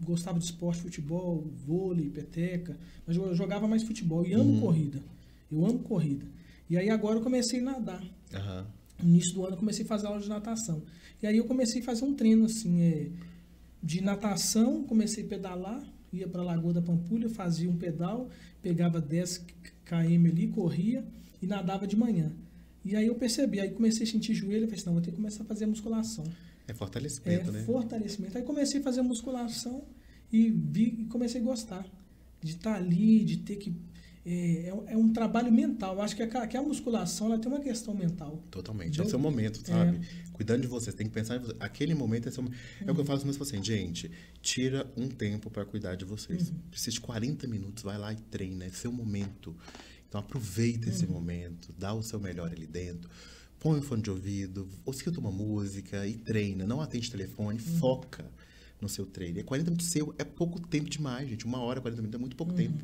gostava de esporte, futebol, vôlei, peteca, mas eu jogava mais futebol e amo corrida. Eu amo corrida. E aí agora eu comecei a nadar. No início do ano eu comecei a fazer aula de natação. E aí eu comecei a fazer um treino, assim, de natação, comecei a pedalar, ia para a Lagoa da Pampulha, fazia um pedal, pegava 10 km ali, corria e nadava de manhã. E aí eu percebi, aí comecei a sentir joelho, eu falei assim, não, vou ter que começar a fazer musculação. É fortalecimento, né? Fortalecimento. Aí comecei a fazer musculação e comecei a gostar de estar ali, de ter que é um trabalho mental. Eu acho que a musculação ela tem uma questão mental. Totalmente. É o seu momento, sabe? Cuidando de você. Você tem que pensar em você. Aquele momento é seu momento. É o que eu falo com meus pacientes. Gente, tira um tempo para cuidar de vocês. Precisa de 40 minutos, vai lá e treina. É seu momento. Então aproveita esse momento. Dá o seu melhor ali dentro. Põe o fone de ouvido. Ou escuta uma música e treina. Não atende telefone. Foca no seu treino. 40 minutos seu é pouco tempo demais, gente. 1 hora, 40 minutos é muito pouco tempo.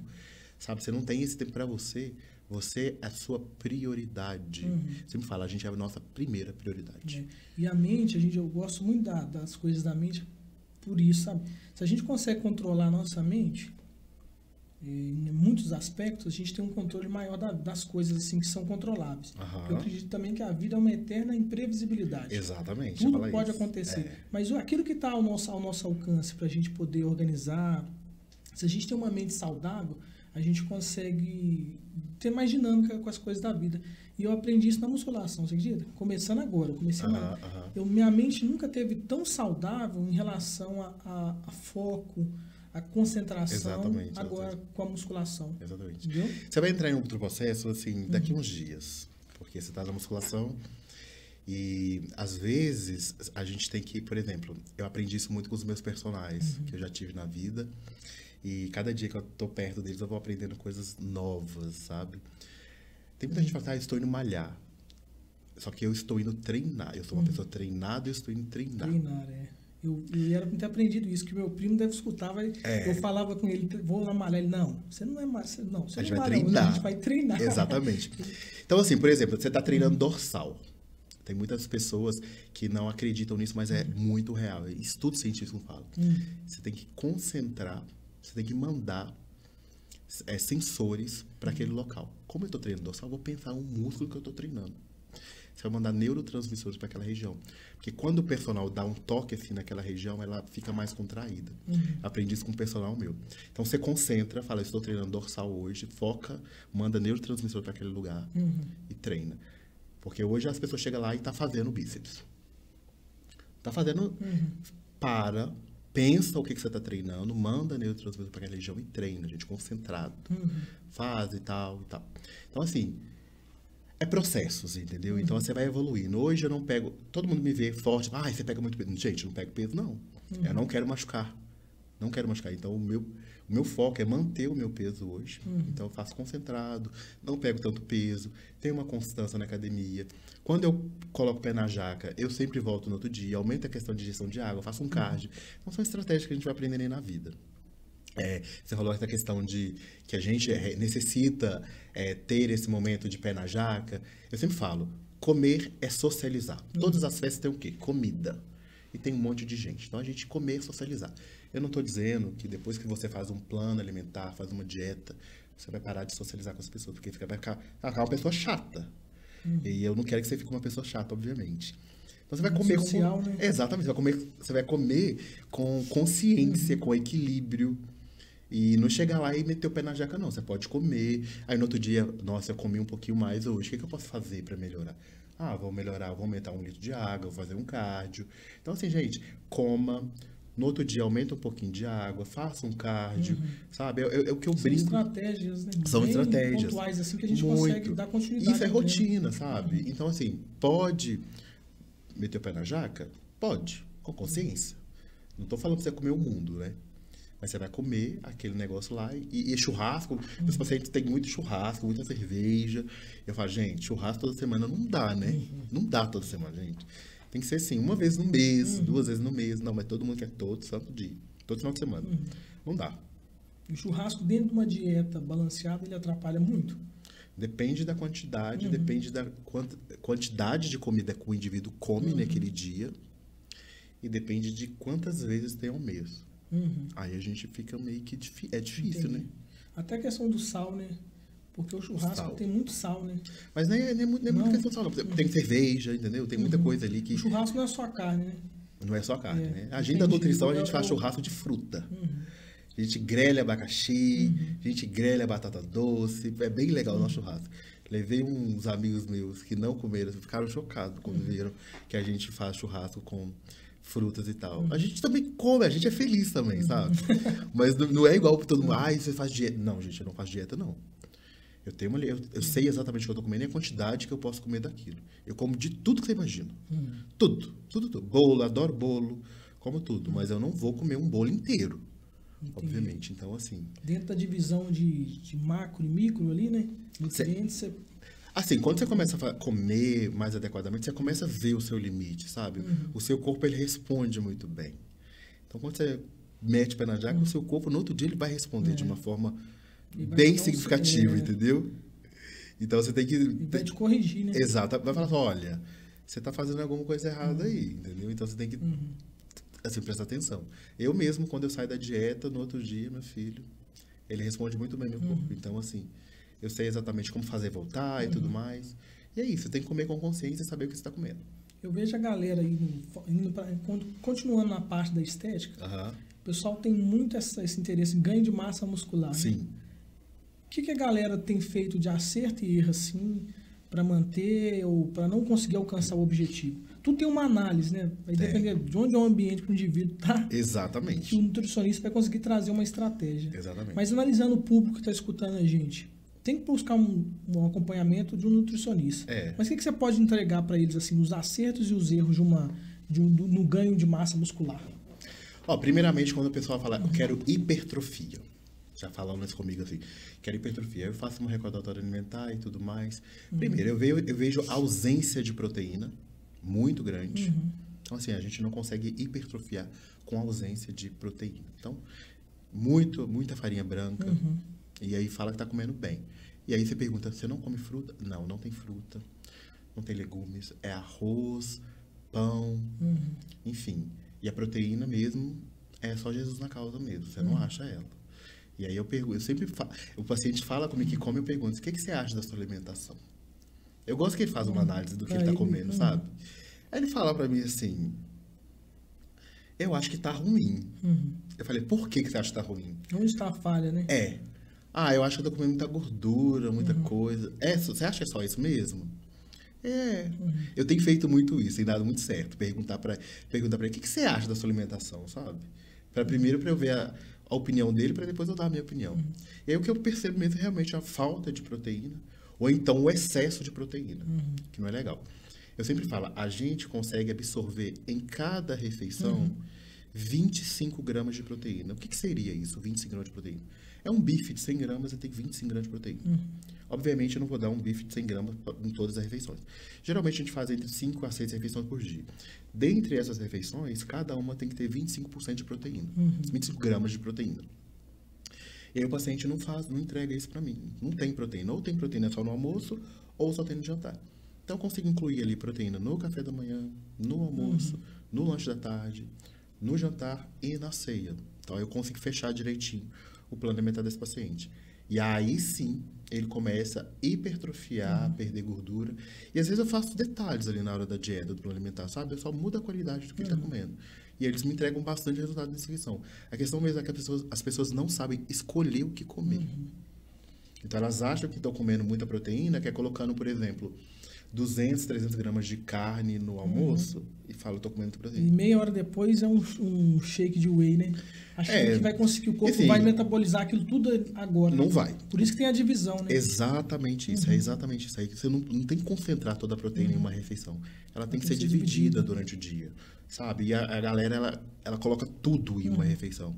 Sabe, você não tem esse tempo para você. Você é a sua prioridade. Você me fala, a gente é a nossa primeira prioridade. E a mente, eu gosto muito das coisas da mente por isso, sabe? Se a gente consegue controlar a nossa mente, em muitos aspectos, a gente tem um controle maior das coisas assim que são controláveis. Eu acredito também que a vida é uma eterna imprevisibilidade. Exatamente. Tudo pode acontecer. Mas aquilo que está ao nosso alcance para a gente poder organizar, se a gente tem uma mente saudável, a gente consegue ter mais dinâmica com as coisas da vida. E eu aprendi isso na musculação, você acredita? Começando agora. Minha mente nunca teve tão saudável em relação a foco, a concentração, agora com a musculação. Exatamente. Entendeu? Você vai entrar em outro processo, assim, daqui uns dias. Porque você está na musculação e, às vezes, a gente tem que, por exemplo, eu aprendi isso muito com os meus personagens que eu já tive na vida. E cada dia que eu tô perto deles, eu vou aprendendo coisas novas, sabe? Tem muita gente que fala, estou indo malhar. Só que eu estou indo treinar. Eu sou uma pessoa treinada e eu estou indo treinar. Eu era pra ter aprendido isso, que meu primo deve escutar. Eu falava com ele, vou lá malhar. Ele, não, você não é malhar. Não, você a gente não vai malha, treinar. a gente vai treinar. Exatamente. Então, assim, por exemplo, você está treinando dorsal. Tem muitas pessoas que não acreditam nisso, mas é muito real. Estudo científico fala. Você tem que concentrar, você tem que mandar sensores para aquele local. Como eu estou treinando dorsal, eu vou pensar um músculo que eu estou treinando. Você vai mandar neurotransmissores para aquela região. Porque quando o personal dá um toque assim naquela região, ela fica mais contraída. Aprendi isso com o personal meu. Então você concentra, fala, estou treinando dorsal hoje, foca, manda neurotransmissor para aquele lugar e treina. Porque hoje as pessoas chegam lá e tá fazendo bíceps. Tá fazendo... Pensa o que você está treinando, manda neurotransmissor para aquela região e treina, gente, concentrado. Faz e tal, e tal. Então, assim, é processos, entendeu? Então, você vai evoluindo. Hoje eu não pego... Todo mundo me vê forte. Você pega muito peso. Gente, eu não pego peso, não. Eu não quero machucar. Não quero machucar. Então, o meu foco é manter o meu peso hoje. Então, eu faço concentrado, não pego tanto peso, tenho uma constância na academia. Quando eu coloco o pé na jaca, eu sempre volto no outro dia, aumento a questão de ingestão de água, faço um cardio. Então, são estratégias que a gente vai aprendendo aí na vida. Você falou essa questão de que a gente necessita ter esse momento de pé na jaca. Eu sempre falo, comer é socializar. Todas as festas têm o quê? Comida. E tem um monte de gente. Então, a gente comer é socializar. Eu não estou dizendo que depois que você faz um plano alimentar, faz uma dieta, você vai parar de socializar com as pessoas, porque vai ficar uma pessoa chata. E eu não quero que você fique uma pessoa chata, obviamente. Então, você vai comer social, né? Exatamente. Você vai comer com consciência, com equilíbrio. E não chegar lá e meter o pé na jaca, não. Você pode comer. Aí, no outro dia, nossa, eu comi um pouquinho mais hoje. O que eu posso fazer para melhorar? Vou melhorar, vou aumentar 1 litro de água, vou fazer um cardio. Então, assim, gente, coma. No outro dia, aumenta um pouquinho de água, faça um cardio, sabe? É o que eu brinco. São estratégias, né? São estratégias. Pontuais, assim, que a gente consegue dar continuidade. Isso é rotina, sabe? Então, assim, pode meter o pé na jaca? Pode, com consciência. Não tô falando pra você comer o mundo, né? Mas você vai comer aquele negócio lá e churrasco. Os pacientes têm muito churrasco, muita cerveja. Eu falo, gente, churrasco toda semana não dá, né? Não dá toda semana, gente. Tem que ser assim, uma vez no mês, 2 vezes no mês. Não, mas todo mundo quer todo santo dia, todo final de semana. Não dá. O churrasco dentro de uma dieta balanceada, ele atrapalha muito? Depende da quantidade, depende da quantidade de comida que o indivíduo come naquele dia. E depende de quantas vezes tem ao mês. Aí a gente fica meio que... É difícil, né? Até a questão do sal, né? Porque o churrasco tem muito sal, né? Mas nem é muito questão de sal, não. Tem cerveja, entendeu? Tem muita coisa ali que... O churrasco não é só a carne, né? Não é só a carne, né? A gente da nutrição, a gente faz churrasco de fruta. A gente grelha abacaxi, a gente grelha batata doce. É bem legal o nosso churrasco. Levei uns amigos meus que não comeram, ficaram chocados quando viram que a gente faz churrasco com frutas e tal. A gente também come, a gente é feliz também, sabe? Mas não é igual para todo mundo. Você faz dieta. Não, gente, eu não faço dieta, não. Eu sei exatamente o que eu tô comendo e a quantidade que eu posso comer daquilo. Eu como de tudo que você imagina. Tudo. Bolo, adoro bolo, como tudo. Mas eu não vou comer um bolo inteiro, obviamente. Então, assim... Dentro da divisão de macro e micro ali, né? Nutrientes, você... Assim, quando você começa a comer mais adequadamente, você começa a ver o seu limite, sabe? O seu corpo, ele responde muito bem. Então, quando você mete o pé na jaca, o seu corpo, no outro dia, ele vai responder de uma forma bem significativa, entendeu? Então, você tem que... E vai te corrigir, né? Exato. Vai falar assim, olha, você está fazendo alguma coisa errada aí, entendeu? Então, você tem que, assim, prestar atenção. Eu mesmo, quando eu saio da dieta, no outro dia, meu filho, ele responde muito bem meu corpo. Então, assim, eu sei exatamente como fazer voltar e tudo mais. E é isso, você tem que comer com consciência e saber o que você está comendo. Eu vejo a galera aí, continuando na parte da estética, o pessoal tem muito esse interesse em ganho de massa muscular. Sim. Né? O que a galera tem feito de acerto e erro, assim, para manter ou para não conseguir alcançar o objetivo? Tudo tem uma análise, né? Vai depender de onde é o ambiente que o indivíduo está. Exatamente. Que o nutricionista vai conseguir trazer uma estratégia. Exatamente. Mas analisando o público que está escutando a gente, tem que buscar um acompanhamento de um nutricionista. Mas o que você pode entregar para eles, assim, os acertos e os erros no ganho de massa muscular? Primeiramente, quando a pessoa fala, eu quero hipertrofia, já falando isso comigo assim, quero hipertrofia, eu faço uma recordatória alimentar e tudo mais. Primeiro, eu vejo ausência de proteína muito grande. Então, assim, a gente não consegue hipertrofiar com ausência de proteína. Então, muita farinha branca. E aí fala que está comendo bem. E aí você pergunta, você não come fruta? Não, não tem fruta. Não tem legumes. É arroz, pão, enfim. E a proteína mesmo é só Jesus na causa mesmo. Você não acha ela. E aí eu pergunto, o paciente fala comigo que come, eu pergunto, o que você acha da sua alimentação? Eu gosto que ele faz uma análise do que ele está comendo, sabe? Aí ele fala para mim assim, eu acho que tá ruim. Eu falei, por que você acha que tá ruim? Onde está a falha, né? Eu acho que eu tô comendo muita gordura, muita coisa. Você acha que é só isso mesmo? Eu tenho feito muito isso, tem dado muito certo. Perguntar pra ele, o que você acha da sua alimentação, sabe? Primeiro para eu ver a opinião dele, para depois eu dar a minha opinião. E aí o que eu percebo mesmo é realmente a falta de proteína, ou então o excesso de proteína, que não é legal. Eu sempre falo, a gente consegue absorver em cada refeição 25 gramas de proteína. O que seria isso, 25 gramas de proteína? É um bife de 100 gramas e tem 25 gramas de proteína. Obviamente, eu não vou dar um bife de 100 gramas em todas as refeições. Geralmente, a gente faz entre 5 a 6 refeições por dia. Dentre essas refeições, cada uma tem que ter 25% de proteína. 25 gramas de proteína. E aí, o paciente não entrega isso para mim. Não tem proteína. Ou tem proteína só no almoço, ou só tem no jantar. Então, eu consigo incluir ali proteína no café da manhã, no almoço, no lanche da tarde, no jantar e na ceia. Então, eu consigo fechar direitinho o plano alimentar desse paciente. E aí sim, ele começa a hipertrofiar, perder gordura. E às vezes eu faço detalhes ali na hora da dieta, do plano alimentar, sabe? Eu só mudo a qualidade do que ele está comendo. E eles me entregam bastante resultado nessa questão. A questão mesmo é que as pessoas não sabem escolher o que comer. Então elas acham que estão comendo muita proteína, que é colocando, por exemplo, 200, 300 gramas de carne no almoço e fala, estou comendo proteína. E meia hora depois é um shake de whey, né? Achando que vai conseguir, o corpo vai metabolizar aquilo tudo agora. Não vai. Por isso que tem a divisão, né? Exatamente isso, é exatamente isso aí. Você não tem que concentrar toda a proteína em uma refeição. Ela tem que ser dividida durante o dia, sabe? E a galera, ela coloca tudo em uma refeição.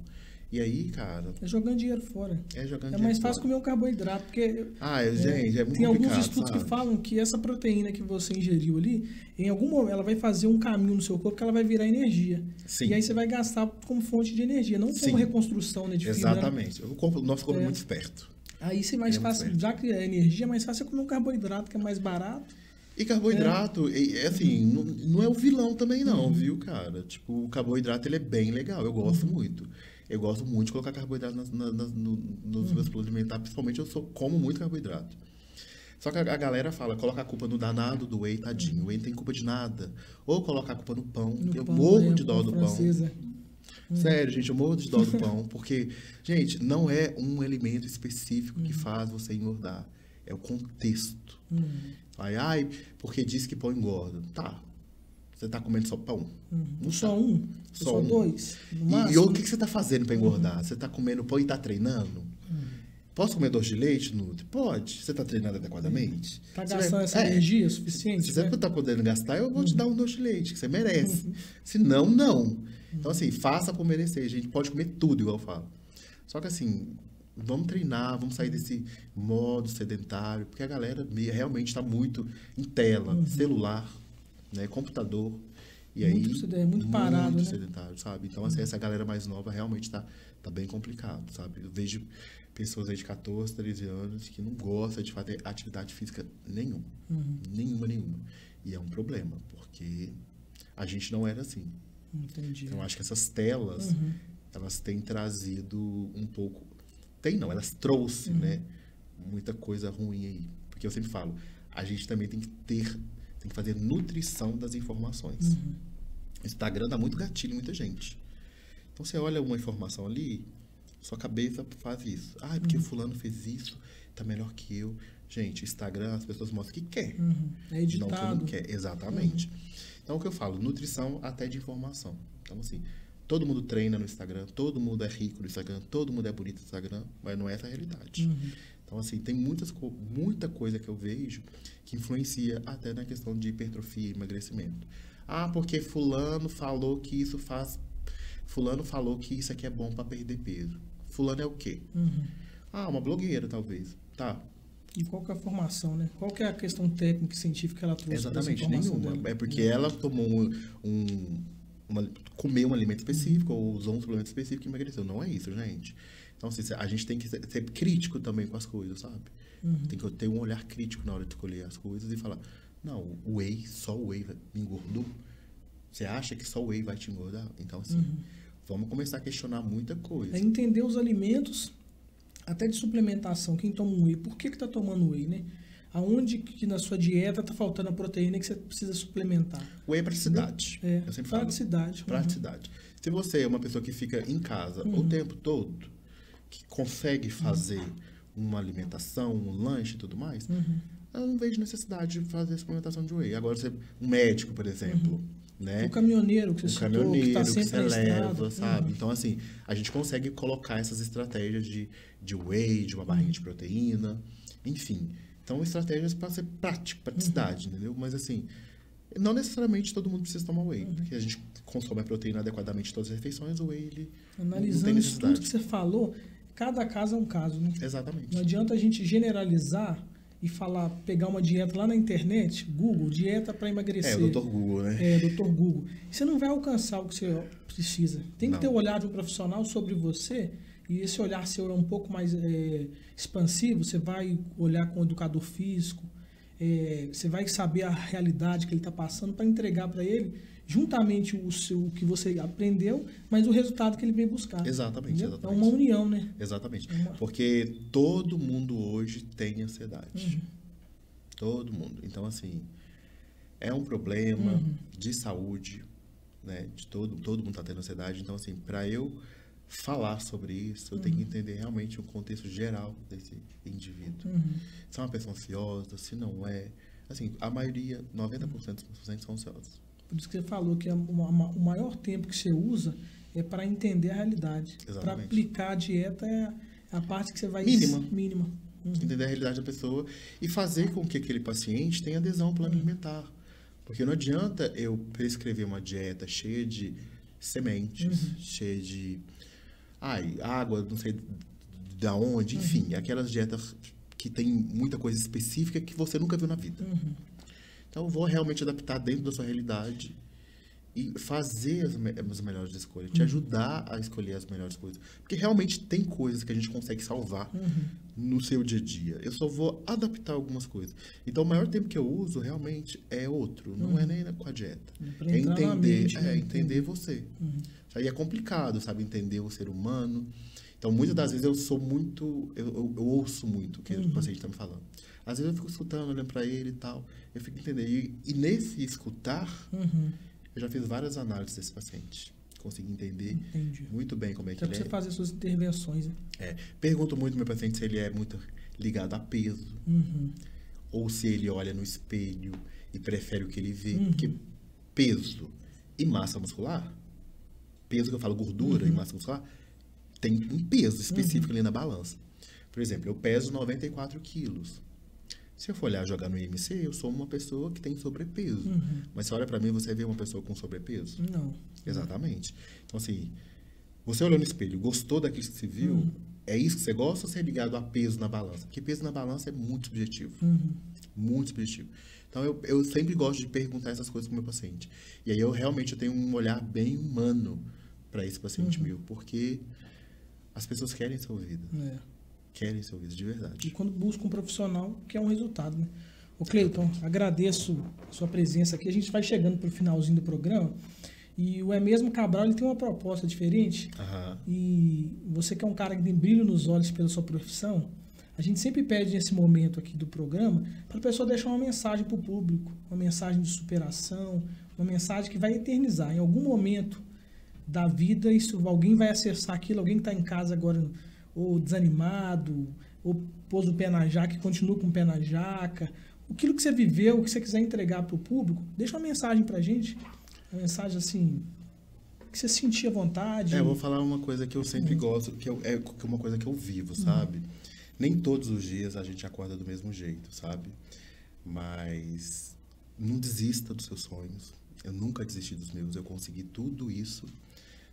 E aí, cara... É jogando dinheiro fora. É mais fácil comer um carboidrato, porque... Gente, é muito tem alguns complicado, estudos sabe? que falam que essa proteína que você ingeriu ali, em algum momento, ela vai fazer um caminho no seu corpo que ela vai virar energia. Sim. E aí você vai gastar como fonte de energia, não como reconstrução, né, de fibra. Exatamente. O nosso corpo é muito esperto. Aí você mais fácil, já que é energia, é mais fácil você comer um carboidrato que é mais barato. E carboidrato, assim, não é o vilão também não, viu, cara? Tipo, o carboidrato, ele é bem legal, eu gosto muito. Eu gosto muito de colocar carboidrato nos meus planos alimentares, principalmente eu como muito carboidrato. Só que a galera fala, coloca a culpa no danado do whey, tadinho. O whey não tem culpa de nada. Ou coloca a culpa no pão. Eu morro de dó do pão. Sério, gente, eu morro de dó do pão. Porque, gente, não é um alimento específico que faz você engordar. É o contexto. Ai, porque diz que pão engorda. Tá. Você tá comendo só pão? Não só um? Só dois? E o que você tá fazendo para engordar? Você tá comendo pão e tá treinando? Posso comer doce de leite, Nutri? Pode. Você está treinando adequadamente? Tá gastando essa energia suficiente? Se você não está podendo gastar, eu vou te dar um doce de leite, que você merece. Se não, não. Então, assim, faça por merecer. A gente pode comer tudo, igual eu falo. Só que, assim, vamos treinar, vamos sair desse modo sedentário, porque a galera realmente está muito em tela, celular, né, computador. E muito parado, muito né? sedentário, sabe? Então, assim, essa galera mais nova realmente tá bem complicado, sabe? Eu vejo pessoas aí de 14, 13 anos que não gostam de fazer atividade física nenhuma. Nenhuma. E é um problema, porque a gente não era assim. Entendi. Então, acho que essas telas, elas têm trazido um pouco... elas trouxeram, né? Muita coisa ruim aí. Porque eu sempre falo, a gente também tem que fazer nutrição das informações. O Instagram dá muito gatilho em muita gente. Então, você olha uma informação ali, sua cabeça faz isso. Ah, porque fulano fez isso, tá melhor que eu. Gente, Instagram, as pessoas mostram o que quer. É editado. Não que não quer, exatamente. Então, o que eu falo, nutrição até de informação. Então, assim, todo mundo treina no Instagram, todo mundo é rico no Instagram, todo mundo é bonito no Instagram, mas não é essa a realidade. Então, assim, tem muita coisa que eu vejo que influencia até na questão de hipertrofia e emagrecimento. Ah, porque fulano falou que isso faz... Fulano falou que isso aqui é bom para perder peso. Fulano é o quê? Ah, uma blogueira, talvez. Tá. E qual que é a formação, né? Qual que é a questão técnica e científica que ela trouxe? Exatamente, nenhuma. Dela? É porque ela tomou comeu um alimento específico ou usou um suplemento específico e emagreceu. Não é isso, gente. Então, assim, a gente tem que ser crítico também com as coisas, sabe? Tem que ter um olhar crítico na hora de escolher as coisas e falar, não, só o whey me engordou. Você acha que só o whey vai te engordar? Então, assim, vamos começar a questionar muita coisa. É entender os alimentos, até de suplementação. Quem toma um whey, por que tá tomando whey, né? Aonde que na sua dieta tá faltando a proteína que você precisa suplementar? Whey é praticidade. Eu sempre praticidade. Falo. Praticidade. Se você é uma pessoa que fica em casa o tempo todo, que consegue fazer uma alimentação, um lanche e tudo mais, eu não vejo necessidade de fazer suplementação de whey. Agora, um médico, por exemplo... Né? O caminhoneiro que você citou, que está sempre que você leva, sabe? Então, assim, a gente consegue colocar essas estratégias de whey, de uma barrinha de proteína, enfim. Então, estratégias para ser praticidade, entendeu? Mas, assim, não necessariamente todo mundo precisa tomar whey, porque a gente consome a proteína adequadamente em todas as refeições, o whey, ele analisando isso tudo que você falou, cada caso é um caso, né? Exatamente. Não adianta a gente generalizar e pegar uma dieta lá na internet, Google, dieta para emagrecer. O Dr. Google, né? Dr. Google. Você não vai alcançar o que você precisa. Tem que ter o olhar de um profissional sobre você, e esse olhar seu é um pouco mais expansivo, você vai olhar com o educador físico, você vai saber a realidade que ele está passando para entregar para ele, juntamente o que você aprendeu, mas o resultado que ele vem buscar. Exatamente. É uma união, né? Exatamente. Porque todo mundo hoje tem ansiedade. Todo mundo. Então, assim, é um problema de saúde, né? De todo mundo está tendo ansiedade. Então, assim, para eu falar sobre isso, eu tenho que entender realmente o contexto geral desse indivíduo. Se é uma pessoa ansiosa, se não é. Assim, a maioria, 90% dos pacientes são ansiosos. Por isso que você falou que o maior tempo que você usa é para entender a realidade. Para aplicar a dieta é a parte que você vai... Mínima. Entender a realidade da pessoa e fazer com que aquele paciente tenha adesão ao plano alimentar. Porque não adianta eu prescrever uma dieta cheia de sementes, cheia de água, não sei da onde, enfim, aquelas dietas que tem muita coisa específica que você nunca viu na vida. Então, eu vou realmente adaptar dentro da sua realidade e fazer as melhores escolhas, te ajudar a escolher as melhores coisas. Porque realmente tem coisas que a gente consegue salvar no seu dia a dia. Eu só vou adaptar algumas coisas. Então, o maior tempo que eu uso realmente é outro, não é nem com a dieta. É entender, entender você. Isso aí é complicado, sabe? Entender o ser humano. Então, muitas das vezes eu sou muito... Eu ouço muito o que o paciente está me falando. Às vezes eu fico escutando, olhando para ele e tal. Eu fico entendendo. E nesse escutar, eu já fiz várias análises desse paciente. Consegui entender muito bem como é que ele é. Você fazer suas intervenções, né? Pergunto muito ao meu paciente se ele é muito ligado a peso. Ou se ele olha no espelho e prefere o que ele vê. Porque peso e massa muscular, peso que eu falo gordura e massa muscular, tem um peso específico ali na balança. Por exemplo, eu peso 94 quilos. Se eu for olhar jogar no IMC, eu sou uma pessoa que tem sobrepeso. Mas você olha pra mim, você vê uma pessoa com sobrepeso? Não. Exatamente. Então, assim, você olhou no espelho, gostou daquilo que você viu, é isso que você gosta ou você é ligado a peso na balança? Porque peso na balança é muito subjetivo. Muito subjetivo. Então, eu sempre gosto de perguntar essas coisas pro meu paciente. E aí, eu tenho um olhar bem humano para esse paciente meu, porque as pessoas querem ser ouvidas. Querem ser ouvidas de verdade. E quando busca um profissional, que é um resultado, né? Ô Cleiton, agradeço a sua presença aqui. A gente vai chegando pro finalzinho do programa. E o É Mesmo Cabral, ele tem uma proposta diferente. E você que é um cara que tem brilho nos olhos pela sua profissão, a gente sempre pede nesse momento aqui do programa para a pessoa deixar uma mensagem para o público, uma mensagem de superação, uma mensagem que vai eternizar. Em algum momento da vida, isso, alguém vai acessar aquilo, alguém que está em casa agora ou desanimado, ou pôs o pé na jaca e continua com o pé na jaca. Aquilo que você viveu, o que você quiser entregar para o público, deixa uma mensagem para a gente, uma mensagem assim, que você sentia vontade. Eu vou falar uma coisa que eu sempre gosto, que é uma coisa que eu vivo, sabe? Nem todos os dias a gente acorda do mesmo jeito, sabe? Mas não desista dos seus sonhos. Eu nunca desisti dos meus. Eu consegui tudo isso,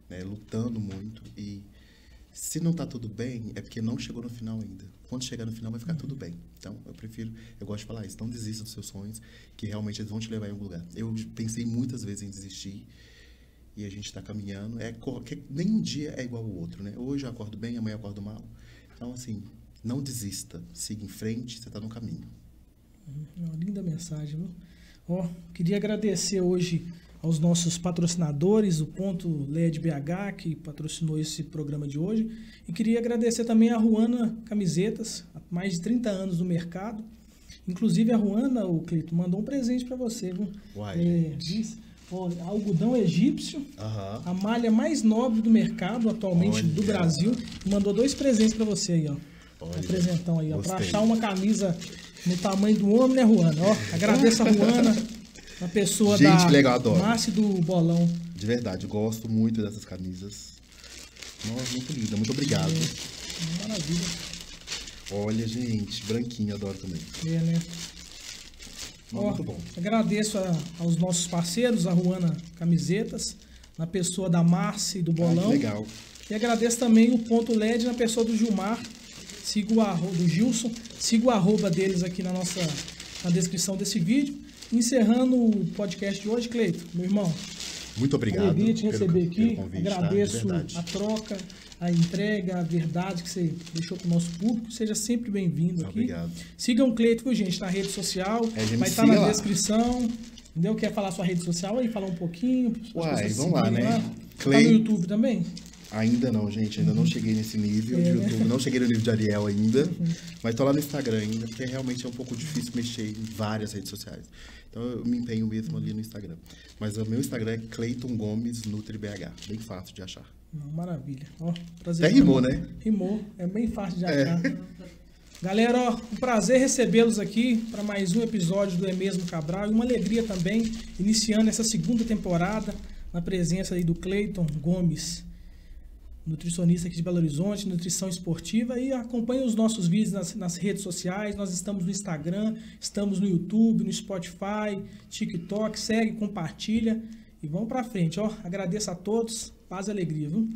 né, lutando muito. E se não tá tudo bem, é porque não chegou no final ainda. Quando chegar no final, vai ficar tudo bem. Então, eu gosto de falar isso. Não desista dos seus sonhos, que realmente eles vão te levar em algum lugar. Eu pensei muitas vezes em desistir. E a gente está caminhando. Nenhum dia é igual ao outro, né? Hoje eu acordo bem, amanhã eu acordo mal. Então, assim, não desista. Siga em frente, você está no caminho. Uma linda mensagem, viu? Queria agradecer hoje aos nossos patrocinadores, o Ponto LED BH, que patrocinou esse programa de hoje. E queria agradecer também a Ruana Camisetas, há mais de 30 anos no mercado. Inclusive, a Ruana, o Cleiton, mandou um presente para você, viu? Algodão egípcio, a malha mais nobre do mercado atualmente do Brasil, e mandou 2 presentes para você aí, ó. Um presentão aí, ó. Para achar uma camisa no tamanho do homem, né, Ruana? Agradeço a Ruana, a pessoa legal, adoro. Márcio do Bolão. De verdade, gosto muito dessas camisas. Nossa, muito linda, muito obrigado. Maravilha. Olha, gente, branquinho, adoro também. Né? Muito bom. Agradeço aos nossos parceiros, a Ruana Camisetas, na pessoa da Márcia e do Bolão. Que legal. E agradeço também o Ponto LED na pessoa do Gilmar, do Gilson. Siga o arroba deles aqui na descrição desse vídeo. Encerrando o podcast de hoje, Cleiton, meu irmão. Muito obrigado. Alegria te receber aqui. Convite, agradeço a troca, a entrega, a verdade que você deixou para o nosso público. Seja sempre bem-vindo aqui. Obrigado. Sigam o Cleiton, viu, gente, na rede social. Vai estar na descrição. Entendeu? Quer falar sua rede social aí? Falar um pouquinho? Vamos lá, né? Tá no YouTube também? Ainda não, gente. Ainda não cheguei nesse nível de YouTube. Não cheguei no nível de Ariel ainda. Mas tô lá no Instagram ainda, porque realmente é um pouco difícil mexer em várias redes sociais. Então eu me empenho mesmo ali no Instagram. Mas o meu Instagram é Cleiton Gomes NutriBH. Bem fácil de achar. Maravilha. Prazer. Até rimou, né? Rimou. É bem fácil de achar. Galera, um prazer recebê-los aqui para mais um episódio do É Mesmo Cabral. E uma alegria também, iniciando essa segunda temporada, na presença aí do Cleiton Gomes, nutricionista aqui de Belo Horizonte, nutrição esportiva, e acompanhe os nossos vídeos nas redes sociais. Nós estamos no Instagram, estamos no YouTube, no Spotify, TikTok. Segue, compartilha e vamos para frente. Agradeço a todos, paz e alegria, viu?